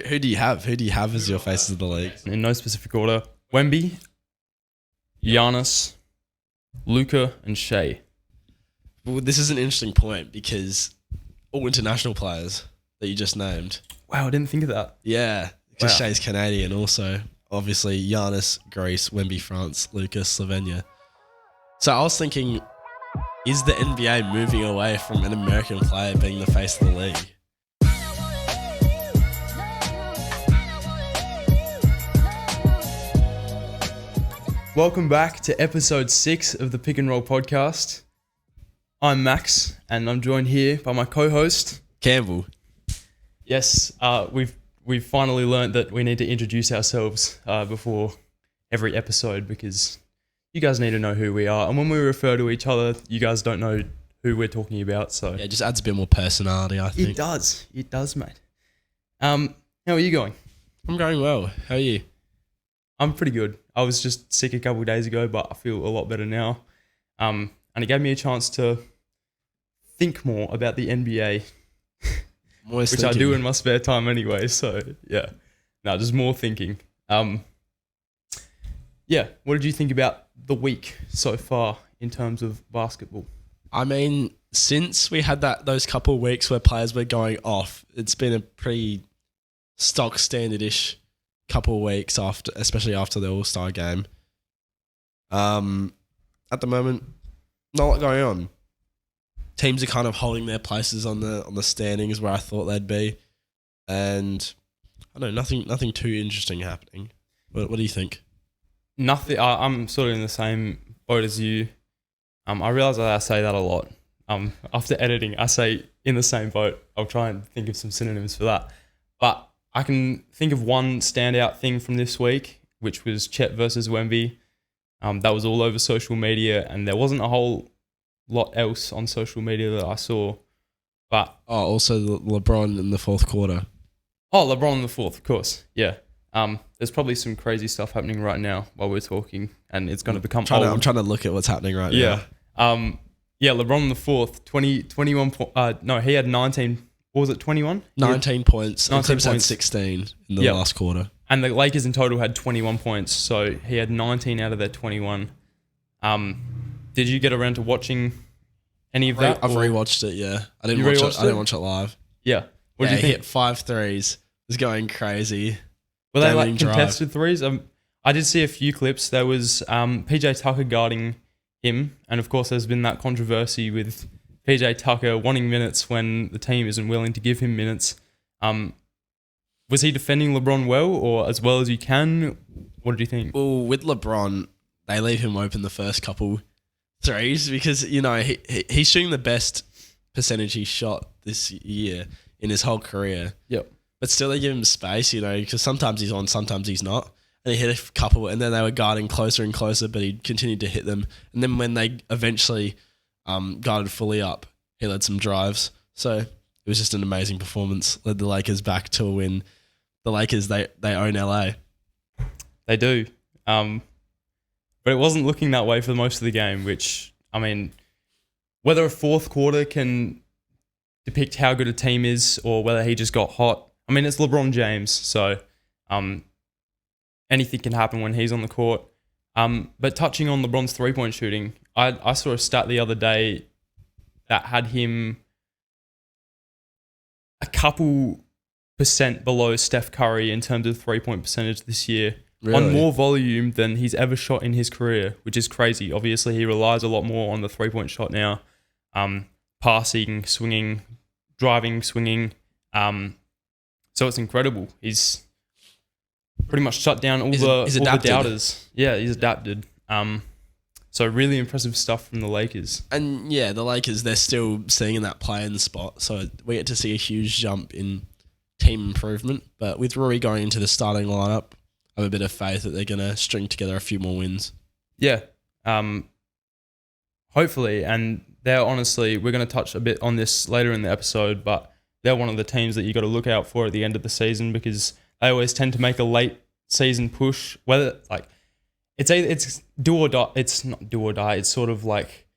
Who do you have? Who do you have as your faces of the league? In no specific order. Wemby, Giannis, Luka, and Shea. Well, this is an interesting point because all international players that you just named. Wow, I didn't think of that. Yeah, because Wow. Shea's Canadian also. Obviously, Giannis, Greece, Wemby, France, Luka, Slovenia. So I was thinking, is the NBA moving away from an American player being the face of the league? Welcome back to episode 6 of the Pick and Roll podcast. I'm Max, and I'm joined here by my co-host Campbell. Yes, we've finally learned that we need to introduce ourselves before every episode because you guys need to know who we are, and when we refer to each other, you guys don't know who we're talking about. So Yeah, it just adds a bit more personality, I think. it does, mate. How are you going? I'm going well. How are you? I'm pretty good. I was just sick a couple of days ago, but I feel a lot better now. And it gave me a chance to think more about the NBA, which I do in my spare time anyway. So yeah, no, just more thinking. Yeah, what did you think about the week so far in terms of basketball? I mean, since we had those couple of weeks where players were going off, it's been a pretty stock standard-ish couple of weeks especially after the All-Star game. At the moment, not a lot going on. Teams are kind of holding their places on the standings where I thought they'd be, and I don't know, nothing too interesting happening. What do you think? Nothing. I'm sort of in the same boat as you. I realise that I say that a lot. After editing, I say in the same boat. I'll try and think of some synonyms for that. But I can think of one standout thing from this week, which was Chet versus Wemby. That was all over social media, and there wasn't a whole lot else on social media that I saw. But Also the LeBron in the fourth quarter. LeBron in the fourth, of course. Yeah. There's probably some crazy stuff happening right now while we're talking, and it's going to become old. I'm trying to look at what's happening right Yeah. now. LeBron in the fourth, 21 he had 19. What was it, 21? 19 points. 19 Clips had points. 16 in the last quarter. And the Lakers in total had 21 points, so he had 19 out of their 21. Did you get around to watching any of that? I've rewatched it, yeah. I didn't You watch it. rewatched I didn't it? watch it live. Yeah. What Yeah, did you he think? hit 5 threes. It was going crazy. Were they like game-winning drive. contested threes? I did see a few clips. There was PJ Tucker guarding him, and of course there's been that controversy with PJ Tucker wanting minutes when the team isn't willing to give him minutes. Was he defending LeBron well as you can? What did you think? Well, with LeBron, they leave him open the first couple threes because, he's shooting the best percentage he shot this year in his whole career. Yep. But still they give him space, because sometimes he's on, sometimes he's not. And he hit a couple, and then they were guarding closer and closer, but he continued to hit them. And then when they eventually guarded fully up, he led some drives. So it was just an amazing performance. Led the Lakers back to a win. The Lakers, they own LA. They do. But it wasn't looking that way for most of the game, which, I mean, whether a fourth quarter can depict how good a team is or whether he just got hot. I mean, it's LeBron James, so anything can happen when he's on the court. But touching on LeBron's three-point shooting, I saw a stat the other day that had him a couple % below Steph Curry in terms of three-point percentage this year. Really? On more volume than he's ever shot in his career, which is crazy. Obviously, he relies a lot more on the three-point shot now. Passing, swinging, driving, swinging. So it's incredible. He's pretty much shut down all the doubters. Yeah, he's adapted. So really impressive stuff from the Lakers. And yeah, the Lakers, they're still seeing that play-in spot. So we get to see a huge jump in team improvement. But with Rory going into the starting lineup, I have a bit of faith that they're going to string together a few more wins. Yeah. Hopefully. And they're honestly, we're going to touch a bit on this later in the episode, but they're one of the teams that you got to look out for at the end of the season because they always tend to make a late season push. Whether it's do or die. It's not do or die. It's sort of like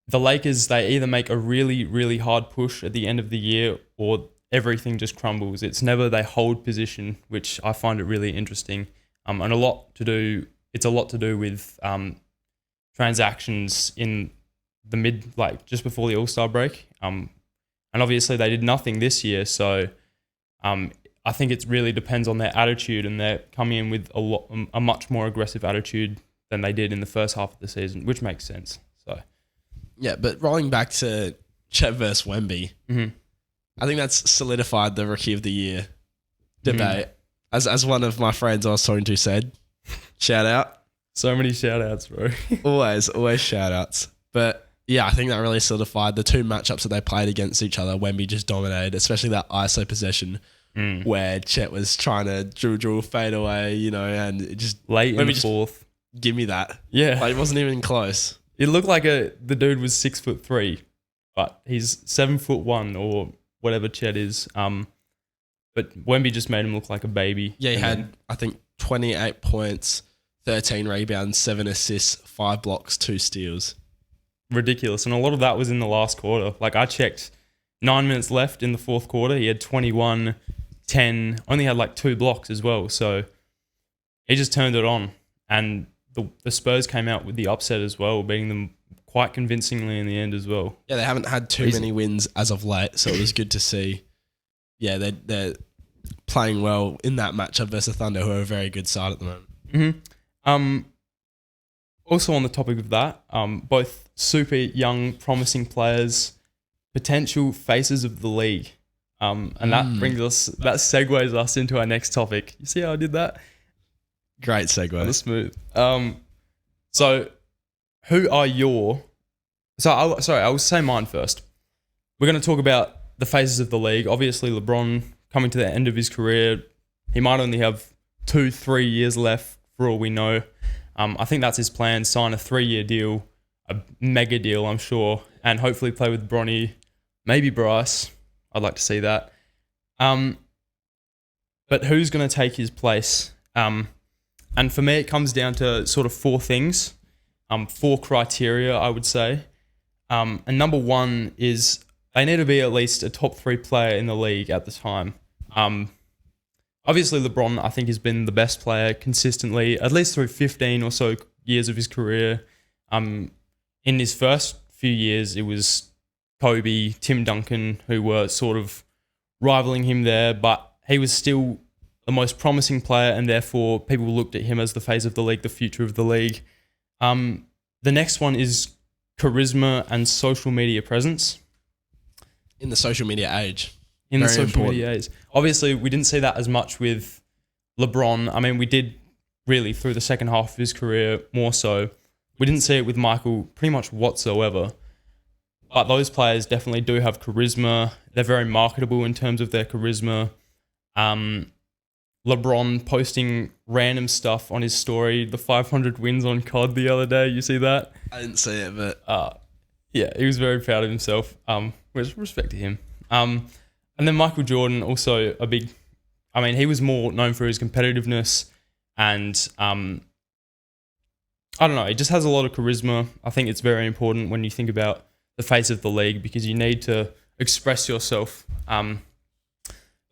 the Lakers. They either make a really, really hard push at the end of the year, or everything just crumbles. It's never they hold position, which I find it really interesting. And it's a lot to do with transactions in the mid, like just before the All-Star break. And obviously they did nothing this year, so I think it really depends on their attitude, and they're coming in with a much more aggressive attitude than they did in the first half of the season, which makes sense. So, yeah, but rolling back to Chet versus Wemby, I think that's solidified the Rookie of the Year debate. As one of my friends I was talking to said, shout out. So many shout outs, bro. always shout outs. But yeah, I think that really solidified the two matchups that they played against each other. Wemby just dominated, especially that ISO possession where Chet was trying to drill fade away, and it just late in the fourth. Give me that. Yeah. Like, it wasn't even close. It looked like the dude was 6'3", but he's 7'1" or whatever Chet is. But Wemby just made him look like a baby. Yeah, he had, I think, 28 points, 13 rebounds, 7 assists, 5 blocks, 2 steals. Ridiculous. And a lot of that was in the last quarter. Like, I checked 9 minutes left in the fourth quarter. He had 21, 10, only had like 2 blocks as well. So he just turned it on. And the Spurs came out with the upset as well, beating them quite convincingly in the end as well. Yeah, they haven't had too many wins as of late, so it was good to see. Yeah, they're playing well in that matchup versus Thunder, who are a very good side at the moment. Also on the topic of that, both super young, promising players, potential faces of the league. And that segues us into our next topic. You see how I did that? Great segue. That was smooth. So who are your... I'll say mine first. We're going to talk about the faces of the league. Obviously, LeBron coming to the end of his career. He might only have 2-3 years left for all we know. I think that's his plan, sign a 3-year deal, a mega deal, I'm sure, and hopefully play with Bronny, maybe Bryce. I'd like to see that. But who's going to take his place? And for me, it comes down to sort of 4 things, 4 criteria, I would say. And number 1 is they need to be at least a top 3 player in the league at the time. Obviously, LeBron, I think, has been the best player consistently, at least through 15 or so years of his career. In his first few years, it was Kobe, Tim Duncan, who were sort of rivaling him there, but he was still the most promising player, and therefore people looked at him as the face of the league, the future of the league. The next one is charisma and social media presence. In the social media age. Media age. Obviously, we didn't see that as much with LeBron. I mean, we did really through the second half of his career more so. We didn't see it with Michael pretty much whatsoever. But those players definitely do have charisma. They're very marketable in terms of their charisma. LeBron posting random stuff on his story, the 500 wins on COD the other day. You see that? I didn't see it, but... yeah, he was very proud of himself. With respect to him. And then Michael Jordan, also a big... I mean, he was more known for his competitiveness and... I don't know, he just has a lot of charisma. I think it's very important when you think about the face of the league because you need to express yourself. But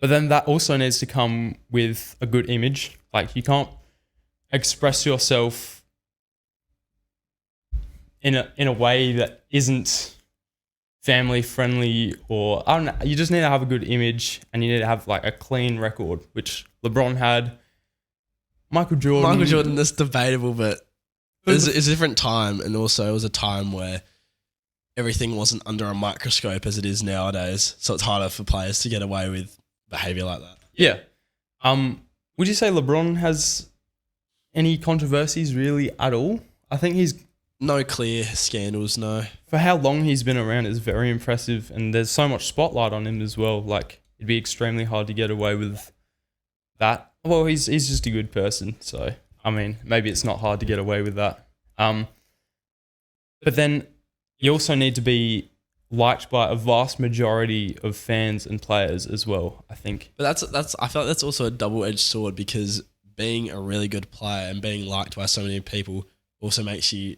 then that also needs to come with a good image. Like, you can't express yourself in a way that isn't family friendly, or I don't know. You just need to have a good image, and you need to have like a clean record, which LeBron had. Michael Jordan, that's debatable, but it's a different time, and also it was a time where everything wasn't under a microscope as it is nowadays, so it's harder for players to get away with behavior like that. Yeah. Would you say LeBron has any controversies really at all? I think he's... No clear scandals, no. For how long he's been around is very impressive, and there's so much spotlight on him as well. Like, it'd be extremely hard to get away with that. Well, he's just a good person, so, I mean, maybe it's not hard to get away with that. But then you also need to be liked by a vast majority of fans and players as well, I think. But I feel like that's also a double-edged sword, because being a really good player and being liked by so many people also makes you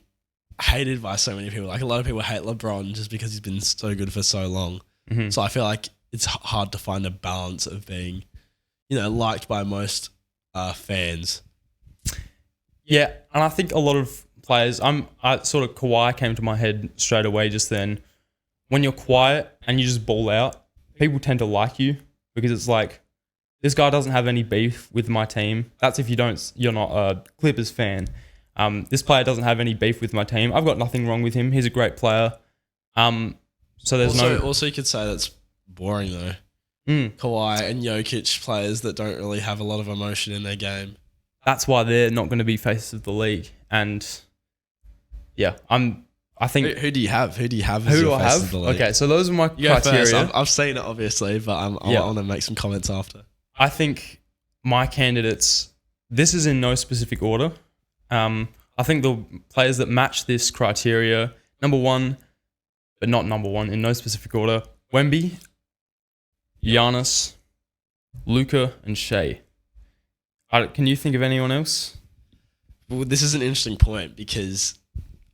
hated by so many people. Like, a lot of people hate LeBron just because he's been so good for so long. Mm-hmm. So I feel like it's hard to find a balance of being, liked by most fans. Yeah, and I think a lot of players, sort of Kawhi came to my head straight away just then. When you're quiet and you just ball out, people tend to like you because it's like, this guy doesn't have any beef with my team. That's if you're not a Clippers fan. This player doesn't have any beef with my team. I've got nothing wrong with him. He's a great player. So there's Also, you could say that's boring though. Kawhi and Jokic, players that don't really have a lot of emotion in their game. That's why they're not going to be faces of the league. And yeah, I think. Who do you have? Who do you have? As your face of the league? Okay, so those are my criteria. I've seen it obviously, but I want to make some comments after. I think my candidates. This is in no specific order. I think the players that match this criteria, number one, but not number one in no specific order: Wemby, Giannis, Luka, and Shea. Can you think of anyone else? Well, this is an interesting point because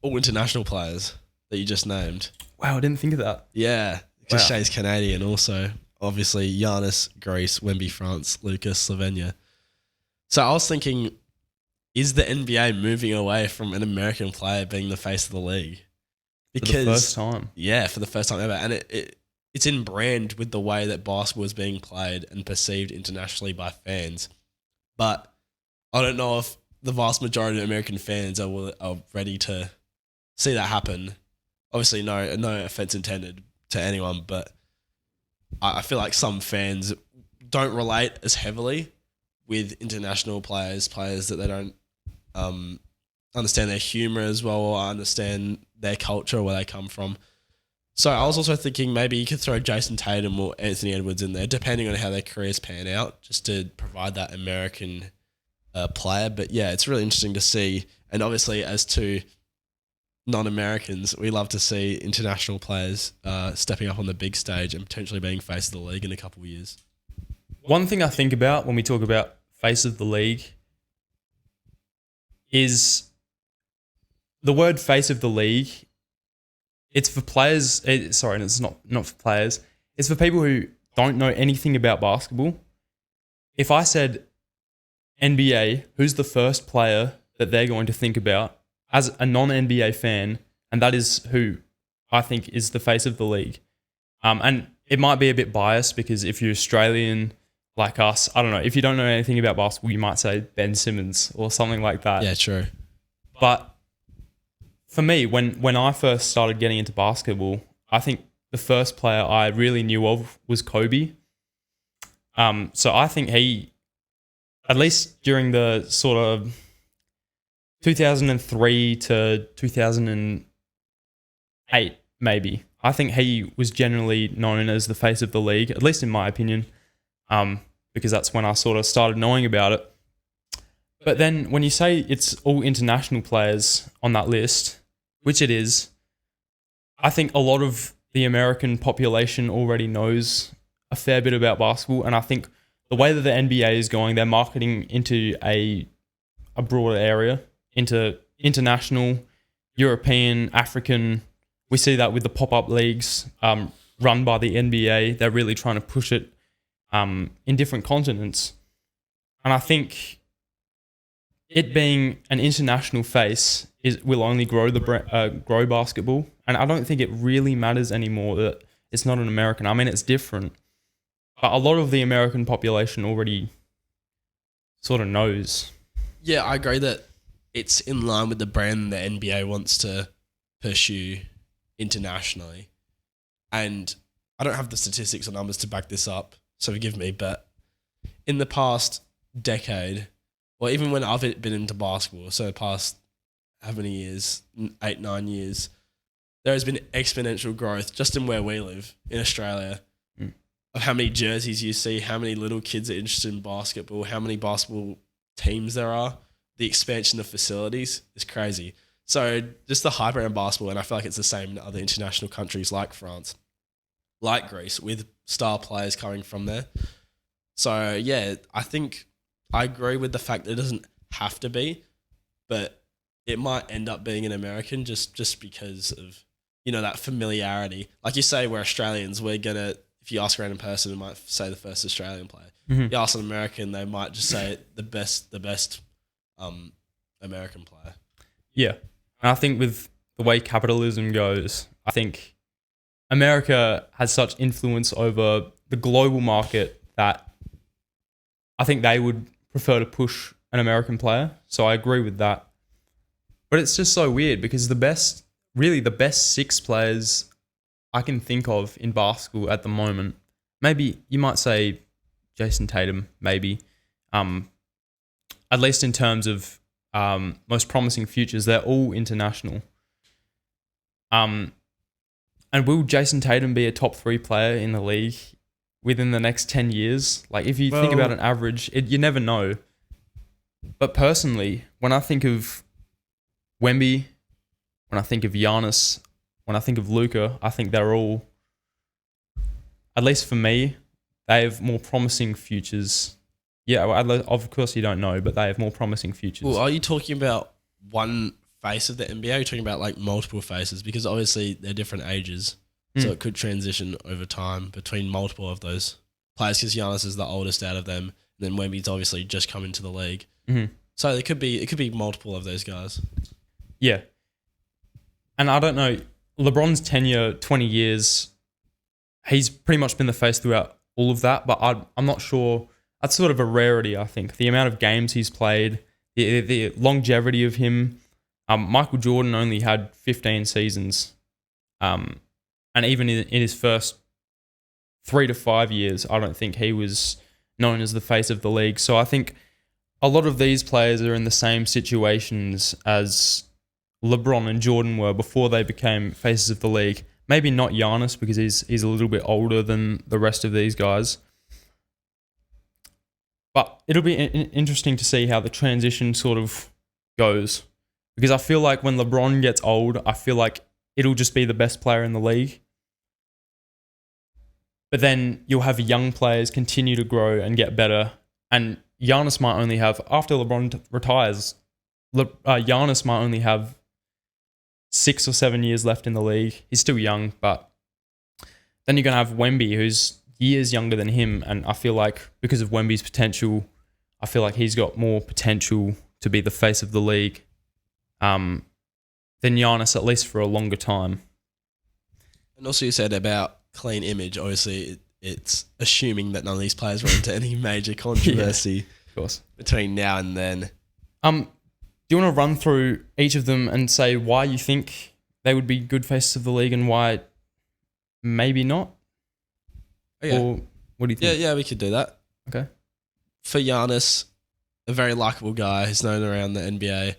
all international players that you just named. Wow, I didn't think of that. Yeah, because Wow. Shea's Canadian also. Obviously, Giannis, Greece, Wemby, France, Luka, Slovenia. So I was thinking, is the NBA moving away from an American player being the face of the league? For the first time. Yeah, for the first time ever. And it's in brand with the way that basketball is being played and perceived internationally by fans. But I don't know if the vast majority of American fans are ready to see that happen. Obviously, no offense intended to anyone, but I feel like some fans don't relate as heavily with international players that they don't understand their humor as well or understand their culture, where they come from. So I was also thinking maybe you could throw Jason Tatum or Anthony Edwards in there, depending on how their careers pan out, just to provide that American player. But yeah, it's really interesting to see. And obviously, as two non-Americans, we love to see international players stepping up on the big stage and potentially being face of the league in a couple of years. One thing I think about when we talk about face of the league is the word face of the league. It's for players. It's not for players. It's for people who don't know anything about basketball. If I said NBA, who's the first player that they're going to think about as a non-NBA fan, and that is who I think is the face of the league. And it might be a bit biased because if you're Australian like us, I don't know, if you don't know anything about basketball, you might say Ben Simmons or something like that. Yeah, true. But for me, when I first started getting into basketball, I think the first player I really knew of was Kobe. So I think he, at least during the sort of 2003 to 2008, maybe, I think he was generally known as the face of the league, at least in my opinion, because that's when I sort of started knowing about it. But then when you say it's all international players on that list, which it is, I think a lot of the American population already knows a fair bit about basketball. And I think the way that the NBA is going, they're marketing into a broader area, into international, European, African. We see that with the pop-up leagues run by the NBA. They're really trying to push it in different continents. And I think it being an international face will only grow grow basketball, and I don't think it really matters anymore that it's not an American. I mean, it's different, but a lot of the American population already sort of knows. Yeah, I agree that it's in line with the brand the NBA wants to pursue internationally, and I don't have the statistics or numbers to back this up, so forgive me, but in the past decade, or even when I've been into basketball, so the past how many years, 8, 9 years, there has been exponential growth just in where we live in Australia of how many jerseys you see, how many little kids are interested in basketball, how many basketball teams there are. The expansion of facilities is crazy. So just the hype around basketball, and I feel like it's the same in other international countries like France, like Greece, with star players coming from there. So yeah, I think I agree with the fact that it doesn't have to be, but it might end up being an American just because of, that familiarity. Like you say, we're Australians, if if you ask a random person, it might say the first Australian player. Mhm. You ask an American, they might just say the best American player. Yeah. And I think with the way capitalism goes, I think America has such influence over the global market that I think they would prefer to push an American player. So I agree with that. But it's just so weird because the best 6 players I can think of in basketball at the moment, maybe you might say Jason Tatum, maybe, at least in terms of most promising futures, they're all international. And will Jason Tatum be a top 3 player in the league within the next 10 years? Like, if you think about an average, you never know. But personally, when I think of Wemby, when I think of Giannis, when I think of Luka, I think they're all, at least for me, they have more promising futures. Yeah, of course you don't know, but they have more promising futures. Well, are you talking about one face of the NBA? Are you talking about like multiple faces? Because obviously they're different ages. So it could transition over time between multiple of those players because Giannis is the oldest out of them. And then Wemby's obviously just come into the league. Mm-hmm. So it could be multiple of those guys. Yeah. And I don't know, LeBron's tenure, 20 years, he's pretty much been the face throughout all of that, but I'm not sure. That's sort of a rarity, I think. The amount of games he's played, the longevity of him. Michael Jordan only had 15 seasons. And even in his first 3 to 5 years, I don't think he was known as the face of the league. So I think a lot of these players are in the same situations as LeBron and Jordan were before they became faces of the league. Maybe not Giannis because he's a little bit older than the rest of these guys. But it'll be interesting to see how the transition sort of goes. Because I feel like when LeBron gets old, I feel like it'll just be the best player in the league. But then you'll have young players continue to grow and get better. And Giannis might only have, after LeBron retires, Giannis might only have 6 or 7 years left in the league. He's still young, but then you're going to have Wemby, who's years younger than him. And I feel like because of Wemby's potential, I feel like he's got more potential to be the face of the league than Giannis, at least for a longer time. And also you said about clean image. Obviously, it's assuming that none of these players run into any major controversy Yeah, of course. between now and then. Do you want to run through each of them and say why you think they would be good faces of the league and why maybe not? Oh, yeah. Or what do you think? Yeah, we could do that. Okay. For Giannis, a very likable guy who's known around the NBA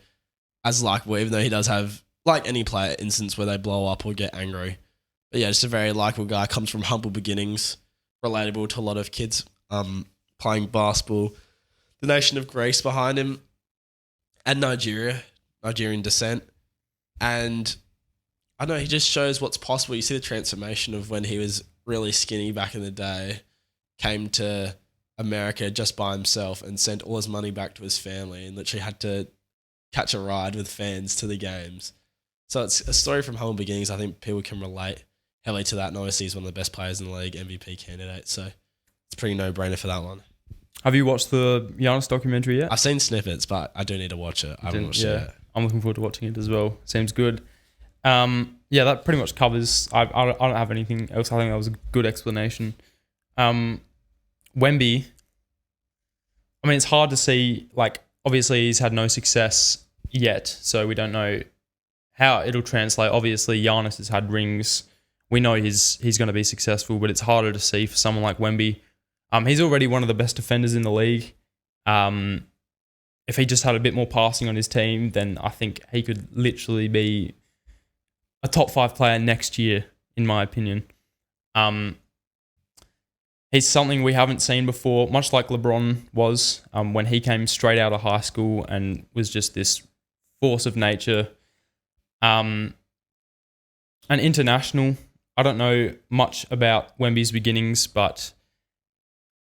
as likable, even though he does have, like any player, instance where they blow up or get angry. But yeah, just a very likable guy, comes from humble beginnings, relatable to a lot of kids playing basketball. The nation of Greece behind him, and Nigerian descent. And I don't know, he just shows what's possible. You see the transformation of when he was really skinny back in the day, came to America just by himself and sent all his money back to his family and literally had to catch a ride with fans to the games. So it's a story from humble beginnings. I think people can relate heavily to that. And obviously he's one of the best players in the league, MVP candidate. So it's a pretty no-brainer for that one. Have you watched the Giannis documentary yet? I've seen snippets, but I do need to watch it. I haven't watched it yet. I'm looking forward to watching it as well. Seems good. Yeah, that pretty much covers. I don't have anything else. I think that was a good explanation. Wemby. I mean, it's hard to see. Like, obviously, he's had no success yet, so we don't know how it'll translate. Obviously, Giannis has had rings. We know he's going to be successful, but it's harder to see for someone like Wemby. He's already one of the best defenders in the league. If he just had a bit more passing on his team, then I think he could literally be a top 5 player next year, in my opinion. He's something we haven't seen before, much like LeBron was when he came straight out of high school and was just this force of nature. And international, I don't know much about Wemby's beginnings, but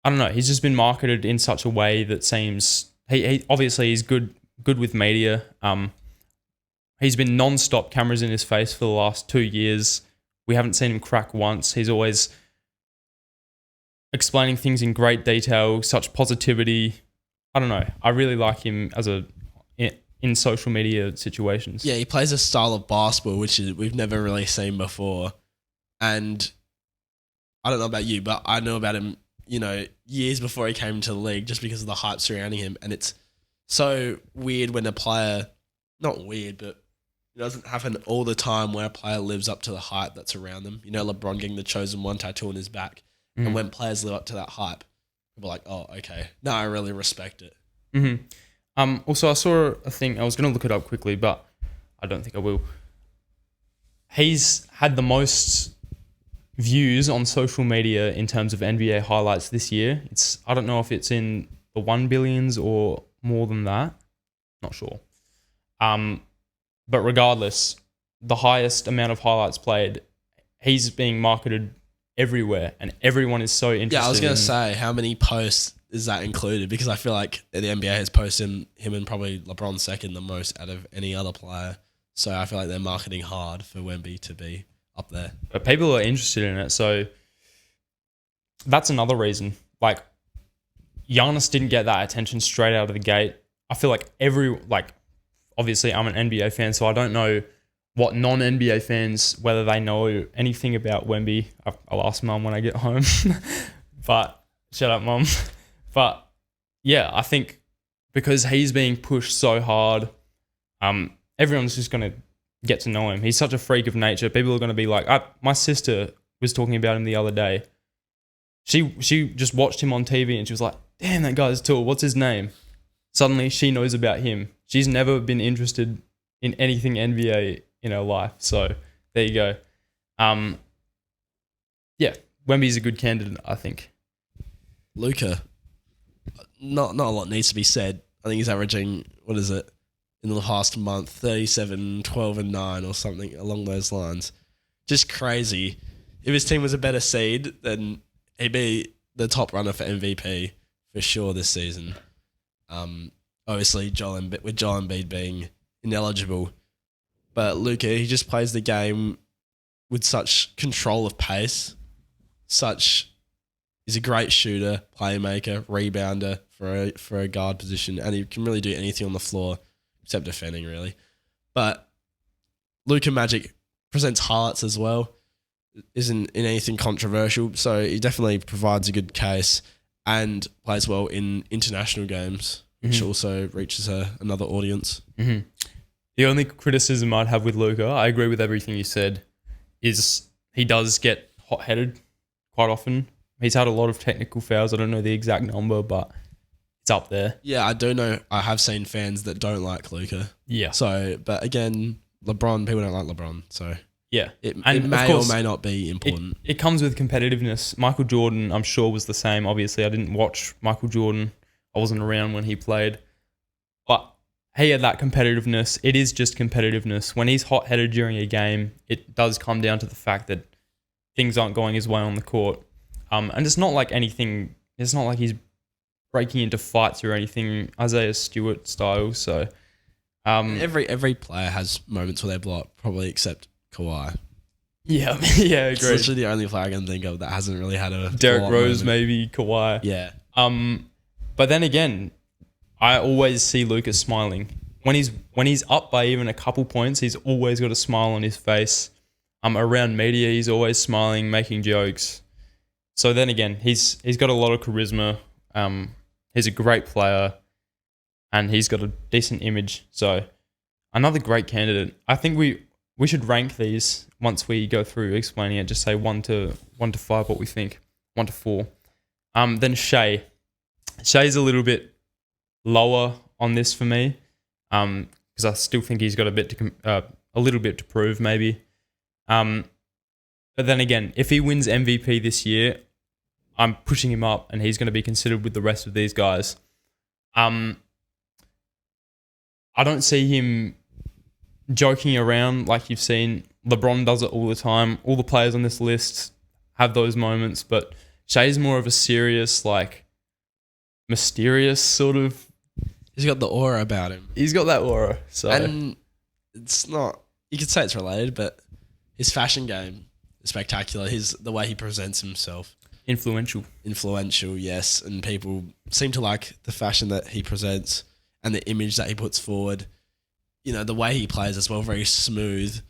I don't know. He's just been marketed in such a way that seems he obviously is good with media. He's been non-stop cameras in his face for the last 2 years. We haven't seen him crack once. He's always explaining things in great detail, such positivity. I don't know. I really like him in social media situations. Yeah, he plays a style of basketball which we've never really seen before. And I don't know about you, but I know about him, years before he came into the league just because of the hype surrounding him. And it's so weird when a player, not weird, but it doesn't happen all the time where a player lives up to the hype that's around them. LeBron getting the chosen one tattoo on his back. Mm-hmm. And when players live up to that hype, people are like, oh, okay. No, I really respect it. Mm-hmm. Also, I saw a thing. I was going to look it up quickly, but I don't think I will. He's had the most views on social media in terms of NBA highlights this year. I don't know if it's in the 1 billions or more than that. Not sure. But regardless, the highest amount of highlights played, he's being marketed everywhere, and everyone is so interested. Yeah, I was going to say, how many posts is that included? Because I feel like the NBA has posted him and probably LeBron second the most out of any other player. So I feel like they're marketing hard for Wemby to be up there. But people are interested in it, so that's another reason. Like, Giannis didn't get that attention straight out of the gate. I feel like obviously I'm an NBA fan, so I don't know what non-NBA fans, whether they know anything about Wemby. I'll ask Mum when I get home. But, shut up, Mum. But, yeah, I think because he's being pushed so hard, everyone's just going to get to know him. He's such a freak of nature. People are going to be like, my sister was talking about him the other day. She just watched him on TV and she was like, damn, that guy's tall. What's his name? Suddenly she knows about him. She's never been interested in anything NBA in her life. So there you go. Yeah, Wemby's a good candidate, I think. Luka, not a lot needs to be said. I think he's averaging, what is it, in the past month, 37, 12 and 9 or something along those lines. Just crazy. If his team was a better seed, then he'd be the top runner for MVP for sure this season. Obviously, with Joel Embiid being ineligible. But Luka, he just plays the game with such control of pace. He's a great shooter, playmaker, rebounder for a guard position, and he can really do anything on the floor except defending, really. But Luka Magic presents highlights as well. Isn't in anything controversial, so he definitely provides a good case and plays well in international games, which also reaches another audience. Mm-hmm. The only criticism I'd have with Luka, I agree with everything you said, is he does get hot-headed quite often. He's had a lot of technical fouls. I don't know the exact number, but it's up there. Yeah, I do know. I have seen fans that don't like Luka. Yeah. So, but again, LeBron, people don't like LeBron. So, yeah. It may or may not be important. It comes with competitiveness. Michael Jordan, I'm sure, was the same. Obviously, I didn't watch Michael Jordan. I wasn't around when he played. But he had that competitiveness. It is just competitiveness. When he's hot-headed during a game, it does come down to the fact that things aren't going his way on the court. And it's not like anything, it's not like he's breaking into fights or anything, Isaiah Stewart style. So every player has moments where they blow up, probably except Kawhi. Yeah, agreed. It's literally the only player I can think of that hasn't really had a Derrick Rose, moment. Maybe Kawhi. Yeah. But then again, I always see Lucas smiling when he's up by even a couple points. He's always got a smile on his face. Around media, he's always smiling, making jokes. So then again, he's got a lot of charisma. He's a great player, and he's got a decent image. So another great candidate. I think we should rank these once we go through explaining it. Just say 1 to 5 what we think. 1 to 4. Then Shea. Shea's a little bit lower on this for me, because I still think he's got a little bit to prove maybe. But then again, if he wins MVP this year, I'm pushing him up, and he's going to be considered with the rest of these guys. I don't see him joking around like you've seen. LeBron does it all the time. All the players on this list have those moments, but Shea's more of a serious, like, mysterious sort of. He's got the aura about him. He's got that aura. So. And it's not, you could say it's related, but his fashion game is spectacular. The way he presents himself. Influential. Influential, yes, and people seem to like the fashion that he presents and the image that he puts forward. You know, the way he plays as well, very smooth,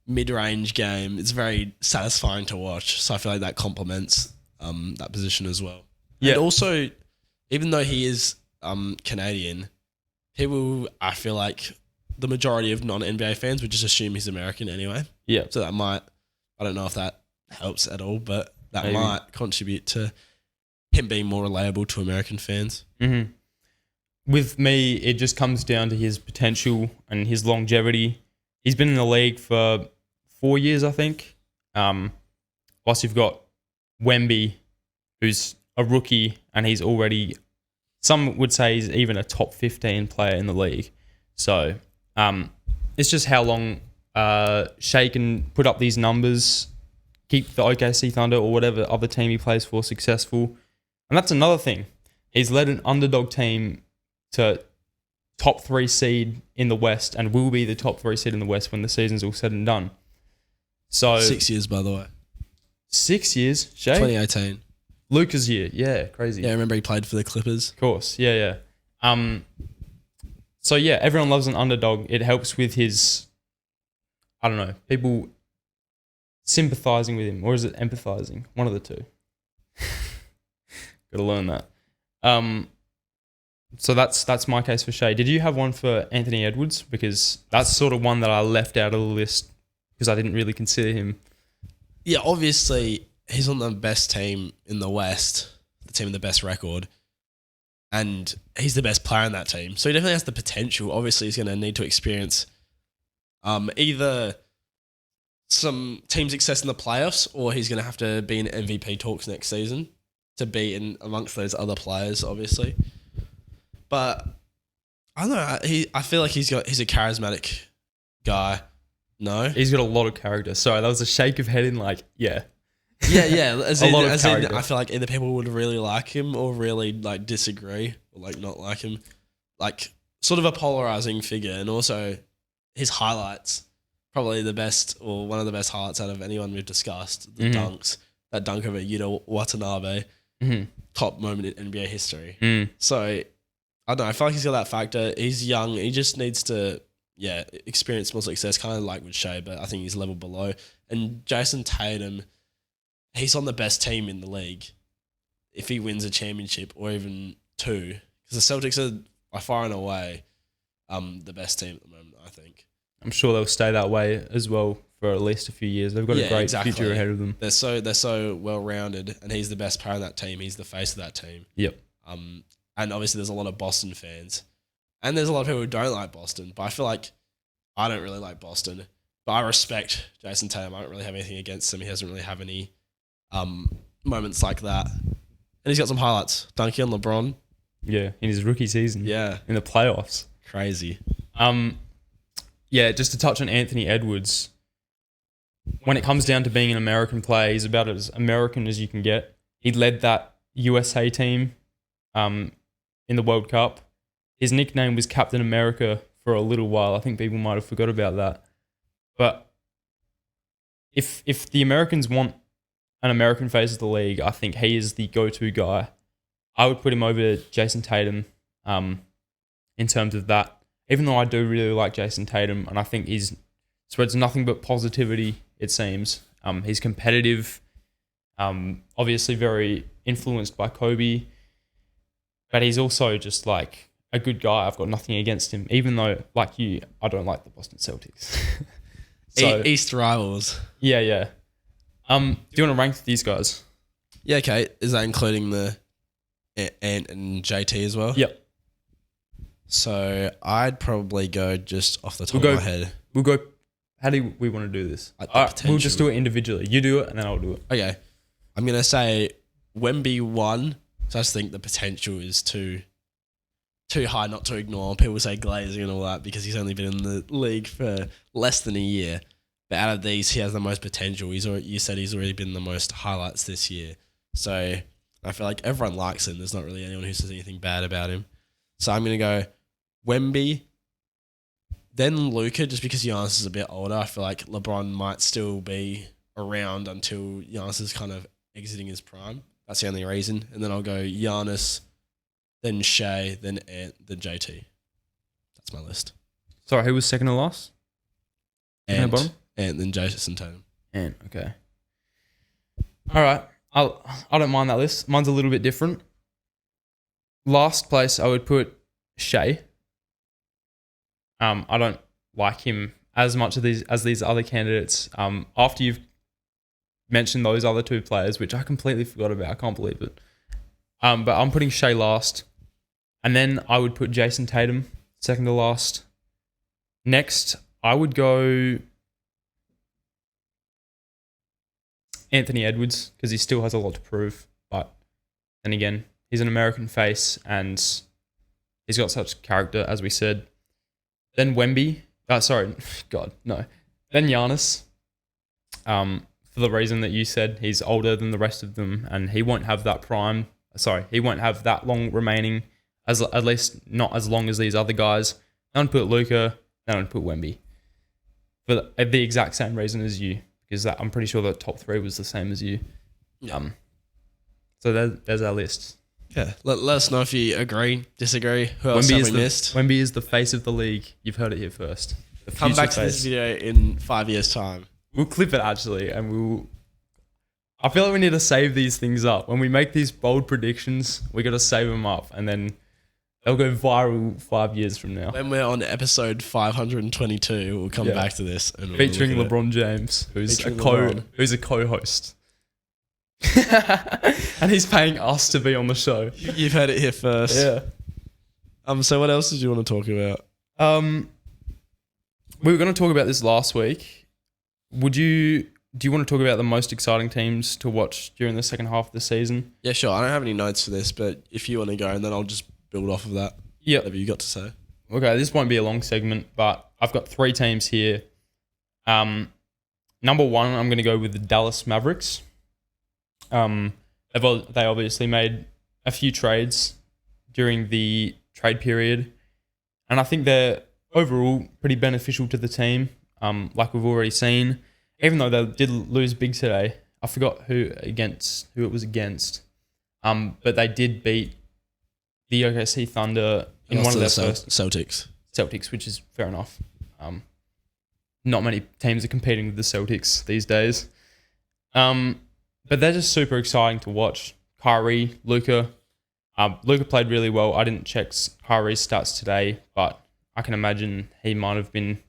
mid-range game. It's very satisfying to watch. So I feel like that complements that position as well. Yeah. And also, even though he is Canadian, I feel like the majority of non-NBA fans would just assume he's American anyway. Yeah. So that might, I don't know if that helps at all, but that might contribute to him being more relatable to American fans. Mm-hmm. With me, it just comes down to his potential and his longevity. He's been in the league for 4 years, I think. Plus, you've got Wemby, who's a rookie, and he's already, some would say he's even a top 15 player in the league. So it's just how long Shea can put up these numbers, keep the OKC Thunder or whatever other team he plays for successful. And that's another thing. He's led an underdog team to top 3 seed in the West and will be the top 3 seed in the West when the season's all said and done. So 6 years, by the way. 6 years, Shea? 2018. Luka's year, yeah, crazy. Yeah, I remember he played for the Clippers. Of course, yeah. So yeah, everyone loves an underdog. It helps with his, I don't know, people sympathizing with him, or is it empathizing? One of the two. Got to learn that. So that's my case for Shea. Did you have one for Anthony Edwards? Because that's sort of one that I left out of the list because I didn't really consider him. Yeah, obviously he's on the best team in the West, the team with the best record, and he's the best player in that team. So he definitely has the potential. Obviously, he's going to need to experience either some team success in the playoffs, or he's going to have to be in MVP talks next season to be in amongst those other players, obviously. But I don't know. I feel like he's a charismatic guy. No, he's got a lot of character. Sorry, that was a shake of head in like, yeah. Yeah. A lot of character. I feel like either people would really like him or really like disagree or like not like him. Like sort of a polarizing figure, and also his highlights, probably the best or one of the best highlights out of anyone we've discussed. The dunks, that dunk over Yuta Watanabe, top moment in NBA history. So I don't know. I feel like he's got that factor. He's young. He just needs to experience more success, kind of like with Shea, but I think he's a level below. And Jason Tatum, he's on the best team in the league if he wins a championship or even 2. Because the Celtics are by far and away the best team at the moment, I think. I'm sure they'll stay that way as well for at least a few years. They've got a great future ahead of them. They're so well-rounded, and he's the best player in that team. He's the face of that team. Yep. And obviously there's a lot of Boston fans. And there's a lot of people who don't like Boston, but I feel like I don't really like Boston. But I respect Jason Tatum. I don't really have anything against him. He doesn't really have any moments like that. And he's got some highlights. Dunking on LeBron. Yeah, in his rookie season. Yeah. In the playoffs. Crazy. Yeah, just to touch on Anthony Edwards, when it comes down to being an American player, he's about as American as you can get. He led that USA team in the World Cup. His nickname was Captain America for a little while. I think people might have forgot about that. But if the Americans want an American face of the league, I think he is the go-to guy. I would put him over Jason Tatum in terms of that. Even though I do really like Jason Tatum, and I think he's spreads nothing but positivity, it seems. He's competitive, obviously very influenced by Kobe, but he's also just like a good guy. I've got nothing against him, even though, like you, I don't like the Boston Celtics. So, East rivals. Yeah. Do you want to rank these guys? Yeah, okay. Is that including the Ant and JT as well? Yep. So I'd probably go just off the top of my head. We'll go. How do we want to do this? We'll just do it individually. You do it, and then I'll do it. Okay. I'm going to say Wemby 1. So I just think the potential is too high not to ignore. People say glazing and all that because he's only been in the league for less than a year. But out of these, he has the most potential. You said he's already been the most highlights this year. So I feel like everyone likes him. There's not really anyone who says anything bad about him. So I'm going to go Wemby, then Luka, just because Giannis is a bit older. I feel like LeBron might still be around until Giannis is kind of exiting his prime. That's the only reason. And then I'll go Giannis, then Shea, then Ant, then JT. That's my list. Sorry, who was second to last? Second to bottom? Ant, then Jason Tatum. Ant, okay. All right. I don't mind that list. Mine's a little bit different. Last place, I would put Shea. I don't like him as much as these other candidates. After you've mentioned those other two players, which I completely forgot about, I can't believe it. But I'm putting Shea last, and then I would put Jason Tatum second to last. Next, I would go Anthony Edwards because he still has a lot to prove. But then again, he's an American face and he's got such character, as we said. Then Wemby. Then Giannis. For the reason that you said, he's older than the rest of them and he won't have that prime. He won't have that long remaining, at least not as long as these other guys. Then I'd put Luka, then I'd put Wemby. For the exact same reason as you, because I'm pretty sure the top three was the same as you. Yeah. So there's our list. Yeah, let us know if you agree, disagree. Who else have we missed? Wemby is the face of the league. You've heard it here first. Come back to this video in 5 years' time. We'll clip it actually, and I feel like we need to save these things up. When we make these bold predictions, we got to save them up, and then they'll go viral 5 years from now. When we're on episode 522, we'll come back to this. And featuring LeBron James, who's a co-host. And he's paying us to be on the show. You've heard it here first. Yeah. So what else did you want to talk about? We were going to talk about this last week. Do you want to talk about the most exciting teams to watch during the second half of the season? Yeah, sure. I don't have any notes for this, but if you want to go, and then I'll just build off of that. Yeah. Whatever you got to say. Okay, this won't be a long segment, but I've got three teams here. Number one, I'm going to go with the Dallas Mavericks. They obviously made a few trades during the trade period, and I think they're overall pretty beneficial to the team, like we've already seen. Even though they did lose big today, I forgot who it was against, but they did beat the OKC Thunder in one of their first Celtics, which is fair enough. Not many teams are competing with the Celtics these days. But they're just super exciting to watch. Kyrie, Luka. Luka played really well. I didn't check Kyrie's stats today, but I can imagine he might have been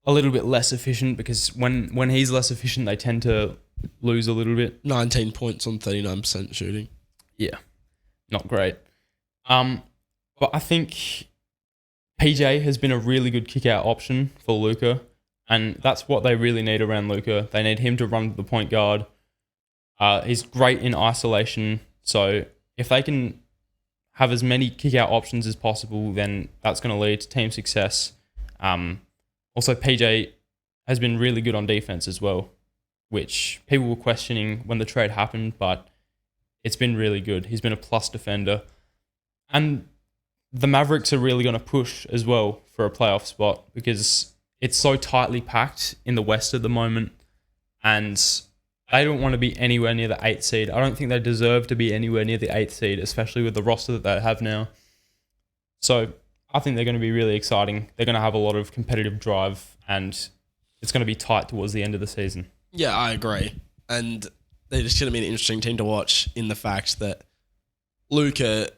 a little bit less efficient because when he's less efficient, they tend to lose a little bit. 19 points on 39% shooting. Yeah, not great. But I think PJ has been a really good kick-out option for Luka, and that's what they really need around Luka. They need him to run the point guard. He's great in isolation, so if they can have as many kick-out options as possible, then that's going to lead to team success. Also, PJ has been really good on defense as well, which people were questioning when the trade happened, but it's been really good. He's been a plus defender. And the Mavericks are really going to push as well for a playoff spot because it's so tightly packed in the West at the moment, and they don't want to be anywhere near the 8th seed. I don't think they deserve to be anywhere near the 8th seed, especially with the roster that they have now. So I think they're going to be really exciting. They're going to have a lot of competitive drive, and it's going to be tight towards the end of the season. Yeah, I agree. And they're just going to be an interesting team to watch in the fact that Luka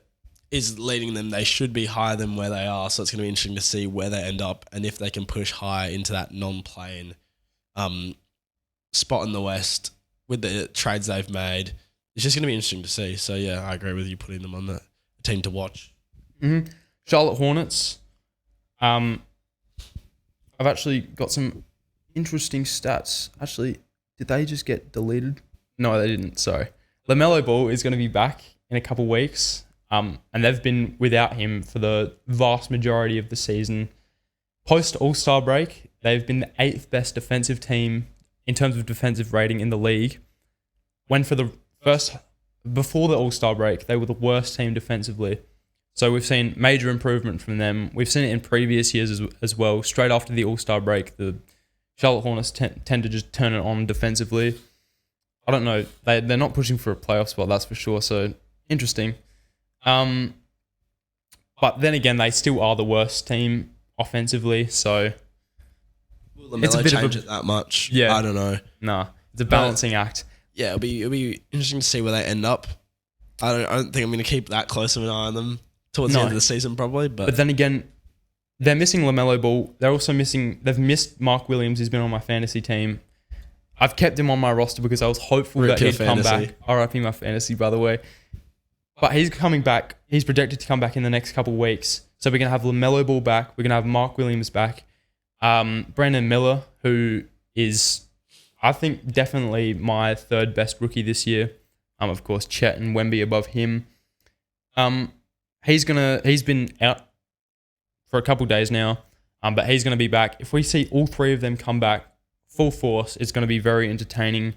is leading them. They should be higher than where they are, so it's going to be interesting to see where they end up and if they can push higher into that non-playing spot in the West with the trades they've made. It's just going to be interesting to see. So, yeah, I agree with you putting them on the team to watch. Mm-hmm. Charlotte Hornets. I've actually got some interesting stats. Actually, did they just get deleted? No, they didn't. Sorry. LaMelo Ball is going to be back in a couple weeks. And they've been without him for the vast majority of the season. Post All-Star break, they've been the 8th best defensive team in terms of defensive rating in the league. Before the All-Star break, they were the worst team defensively. So we've seen major improvement from them. We've seen it in previous years as well. Straight after the All-Star break, the Charlotte Hornets tend to just turn it on defensively. I don't know. They're not pushing for a playoff spot, that's for sure. So interesting. But then again, they still are the worst team offensively. So Will LaMelo change it that much? Yeah. I don't know. Nah, it's a balancing act. Yeah, it'll be interesting to see where they end up. I don't think I'm going to keep that close of an eye on them towards the end of the season, probably. But then again, they're missing LaMelo Ball. They're also missing. They've missed Mark Williams, who's been on my fantasy team. I've kept him on my roster because I was hopeful that he'd come back. RIP my fantasy, by the way. But he's coming back. He's projected to come back in the next couple of weeks. So we're going to have LaMelo Ball back. We're going to have Mark Williams back. Brandon Miller, who is, I think, definitely my third best rookie this year. Of course, Chet and Wemby above him. He's been out for a couple of days now, but he's going to be back. If we see all three of them come back full force, it's going to be very entertaining.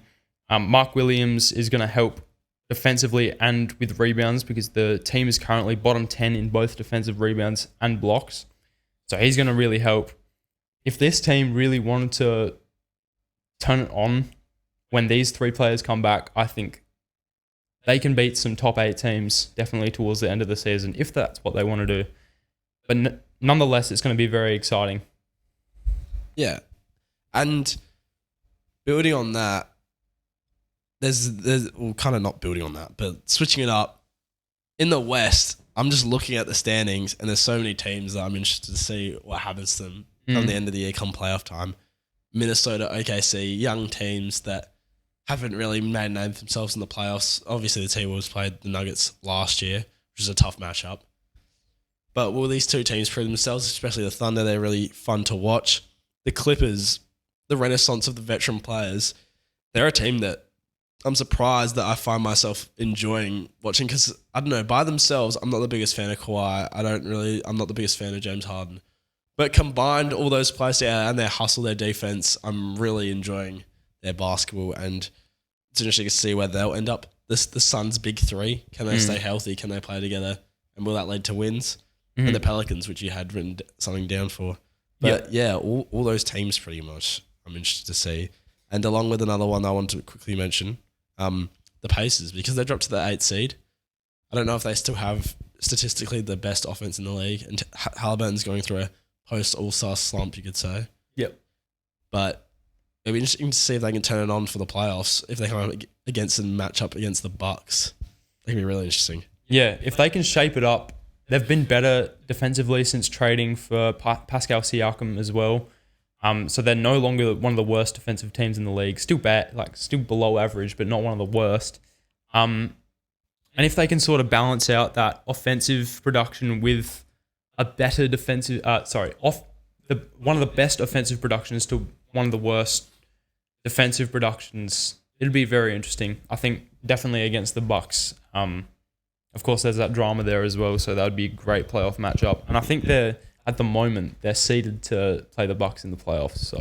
Mark Williams is going to help defensively and with rebounds because the team is currently bottom 10 in both defensive rebounds and blocks. So he's going to really help. If this team really wanted to turn it on when these three players come back, I think they can beat some top 8 teams definitely towards the end of the season if that's what they want to do. But nonetheless, it's going to be very exciting. Yeah. And building on that, there's well, kind of not building on that, but switching it up. In the West, I'm just looking at the standings, and there's so many teams that I'm interested to see what happens to them come the end of the year, come playoff time. Minnesota, OKC, young teams that haven't really made a name for themselves in the playoffs. Obviously, the T-Wolves played the Nuggets last year, which is a tough matchup. But will these two teams prove themselves, especially the Thunder? They're really fun to watch. The Clippers, the renaissance of the veteran players, they're a team that I'm surprised that I find myself enjoying watching because, I don't know, by themselves, I'm not the biggest fan of Kawhi. I'm not the biggest fan of James Harden. But combined, all those players and their hustle, their defense, I'm really enjoying their basketball, and it's interesting to see where they'll end up. The Suns' big three, can they stay healthy? Can they play together? And will that lead to wins? And the Pelicans, which you had written something down for. But all those teams pretty much I'm interested to see. And along with another one I want to quickly mention, the Pacers, because they dropped to the 8th seed. I don't know if they still have statistically the best offense in the league, and Halliburton's going through a post-All-Star slump, you could say. Yep. But it'll be interesting to see if they can turn it on for the playoffs. If they come up against and match up against the Bucks, it can be really interesting. Yeah, if they can shape it up, they've been better defensively since trading for Pascal Siakam as well. So they're no longer one of the worst defensive teams in the league. Still bad, still below average, but not one of the worst. And if they can sort of balance out that offensive production with a better defensive, one of the best offensive productions to one of the worst defensive productions, it'll be very interesting. I think definitely against the Bucks. Of course, there's that drama there as well, so that would be a great playoff matchup. And I think at the moment, they're seeded to play the Bucks in the playoffs, so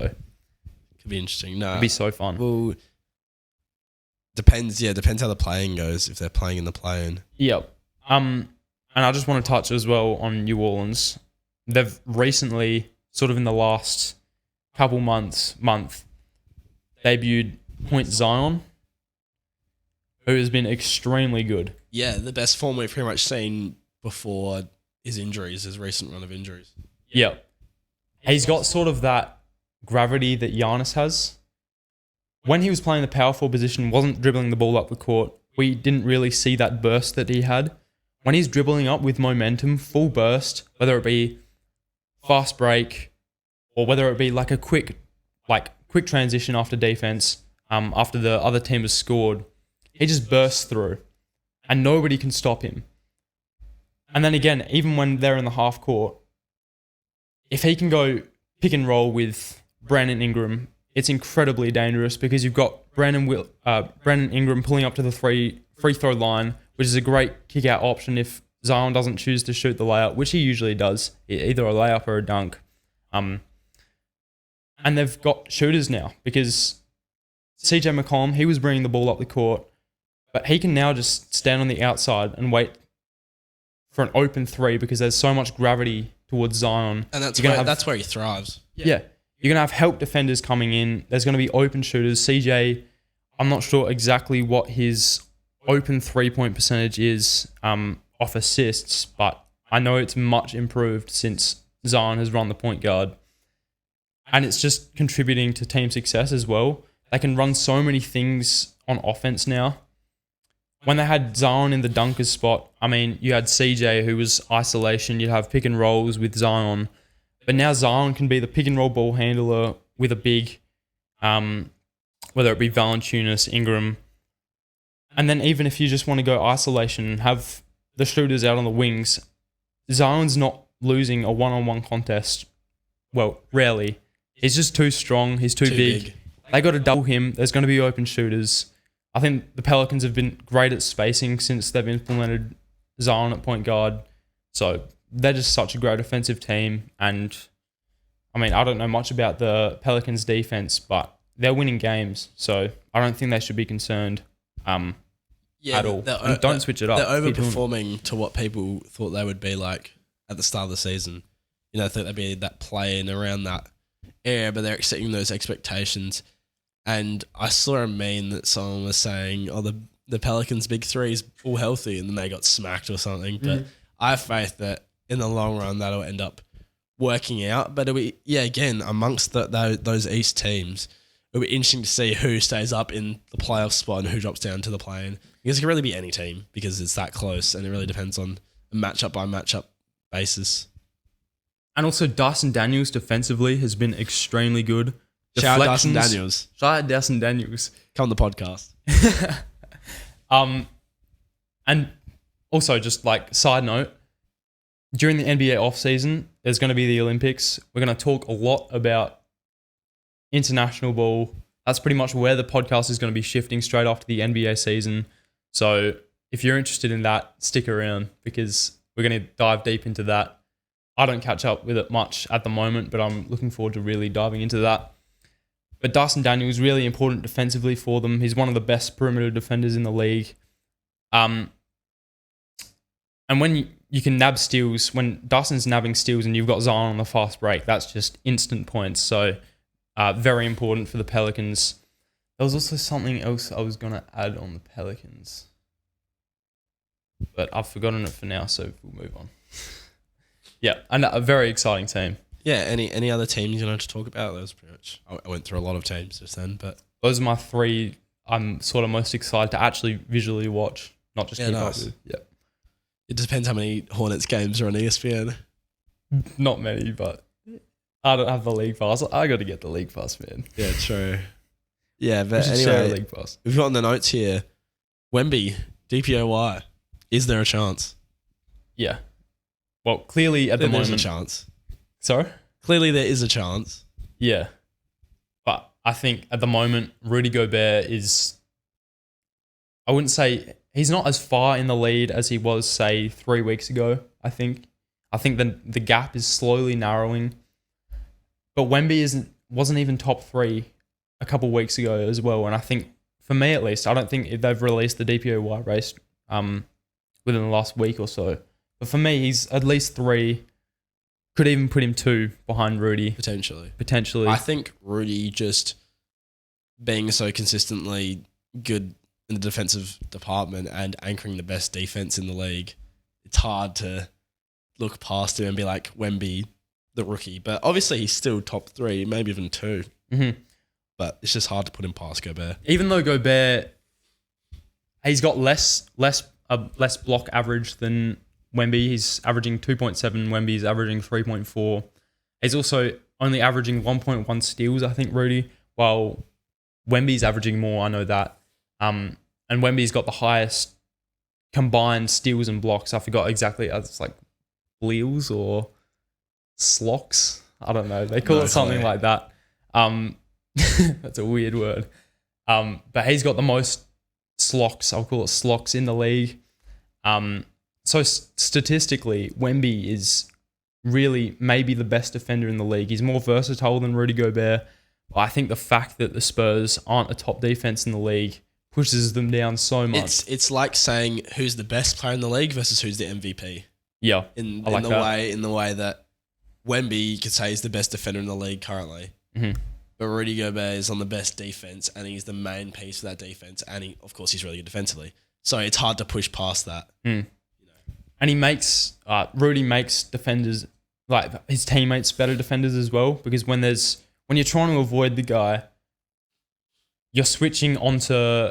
could be interesting. No, it'd be so fun. Well, depends how the playing goes, if they're playing in the play-in. Yep. And I just want to touch as well on New Orleans. They've recently, sort of in the last couple month, debuted Point Zion, who has been extremely good. Yeah, the best form we've pretty much seen before his recent run of injuries. Yep. He's got sort of that gravity that Giannis has. When he was playing the power forward position, wasn't dribbling the ball up the court, we didn't really see that burst that he had. When he's dribbling up with momentum, full burst, whether it be fast break or whether it be like a quick transition after defense, after the other team has scored, he just bursts through and nobody can stop him. And then again, even when they're in the half court, if he can go pick and roll with Brandon Ingram, it's incredibly dangerous because you've got Brandon Ingram pulling up to the free throw line, which is a great kick-out option if Zion doesn't choose to shoot the layup, which he usually does, either a layup or a dunk. And they've got shooters now because CJ McCollum, he was bringing the ball up the court, but he can now just stand on the outside and wait for an open three because there's so much gravity towards Zion. And that's where he thrives. Yeah. You're going to have help defenders coming in. There's going to be open shooters. CJ, I'm not sure exactly what his open 3-point percentage is off assists, but I know it's much improved since Zion has run the point guard. And it's just contributing to team success as well. They can run so many things on offense now. When they had Zion in the dunker spot, I mean, you had CJ who was isolation. You'd have pick and rolls with Zion. But now Zion can be the pick and roll ball handler with a big, whether it be Valanciunas, Ingram. And then even if you just want to go isolation and have the shooters out on the wings, Zion's not losing a one-on-one contest. Well, rarely. He's just too strong. He's too big. They got to double him. There's going to be open shooters. I think the Pelicans have been great at spacing since they've implemented Zion at point guard. So they're just such a great offensive team. And I mean, I don't know much about the Pelicans defense, but they're winning games. So I don't think they should be concerned at all. And don't switch it up. They're overperforming to what people thought they would be like at the start of the season. You know, I think they'd be that playing around that area, but they're exceeding those expectations. And I saw a meme that someone was saying, oh, the Pelicans' big three is all healthy, and then they got smacked or something. But I have faith that in the long run, that'll end up working out. But it'll be, again, amongst those East teams, it'll be interesting to see who stays up in the playoff spot and who drops down to the play-in. Because it can really be any team because it's that close, and it really depends on a matchup by matchup basis. And also, Dyson Daniels defensively has been extremely good. Shout out Dyson Daniels. Shout out Dyson Daniels. Come on the podcast. And also, just like side note, during the NBA offseason, there's going to be the Olympics. We're going to talk a lot about international ball. That's pretty much where the podcast is going to be shifting straight after the NBA season. So if you're interested in that, stick around because we're going to dive deep into that. I don't catch up with it much at the moment, but I'm looking forward to really diving into that. But Dyson Daniels is really important defensively for them. He's one of the best perimeter defenders in the league. And when you can nab steals, when Dyson's nabbing steals and you've got Zion on the fast break, that's just instant points. So very important for the Pelicans. There was also something else I was going to add on the Pelicans. But I've forgotten it for now, so we'll move on. Yeah, and a very exciting team. Yeah, any other teams you wanted to talk about? That was pretty much. I went through a lot of teams just then, but those are my three. I'm sort of most excited to actually visually watch, not just keep up with. Yeah, it depends how many Hornets games are on ESPN. Not many, but I don't have the league pass. I got to get the league pass, man. Yeah, true. Yeah, but anyway, share a league pass. We've got in the notes here, Wemby, DPOY. Is there a chance? Yeah. Well, clearly at the moment, there's a chance. Sorry? Clearly there is a chance. Yeah. But I think at the moment, Rudy Gobert is, I wouldn't say, he's not as far in the lead as he was, say, 3 weeks ago, I think. I think the gap is slowly narrowing. But Wemby wasn't even top 3 a couple weeks ago as well. And I think, for me at least, I don't think they've released the DPOY race within the last week or so. But for me, he's at least 3. Could even put him 2 behind Rudy. Potentially. I think Rudy just being so consistently good in the defensive department and anchoring the best defense in the league, it's hard to look past him and be like, Wemby, the rookie. But obviously he's still top 3, maybe even 2. Mm-hmm. But it's just hard to put him past Gobert. Even though Gobert, he's got less block average than Wemby. He's averaging 2.7. Wemby's averaging 3.4. He's also only averaging 1.1 steals, I think, Rudy, while Wemby's averaging more. I know that. And Wemby's got the highest combined steals and blocks. I forgot exactly. It's like bleals or slocks. I don't know. They call it something like that. That's a weird word. But he's got the most slocks. I'll call it slocks in the league. So statistically, Wemby is really maybe the best defender in the league. He's more versatile than Rudy Gobert. But I think the fact that the Spurs aren't a top defense in the league pushes them down so much. It's like saying who's the best player in the league versus who's the MVP. Yeah, in the way that Wemby could say is the best defender in the league currently. Mm-hmm. but Rudy Gobert is on the best defense, and he's the main piece of that defense, and of course, he's really good defensively. So it's hard to push past that. And Rudy makes defenders, like his teammates, better defenders as well, because when you're trying to avoid the guy, you're switching onto,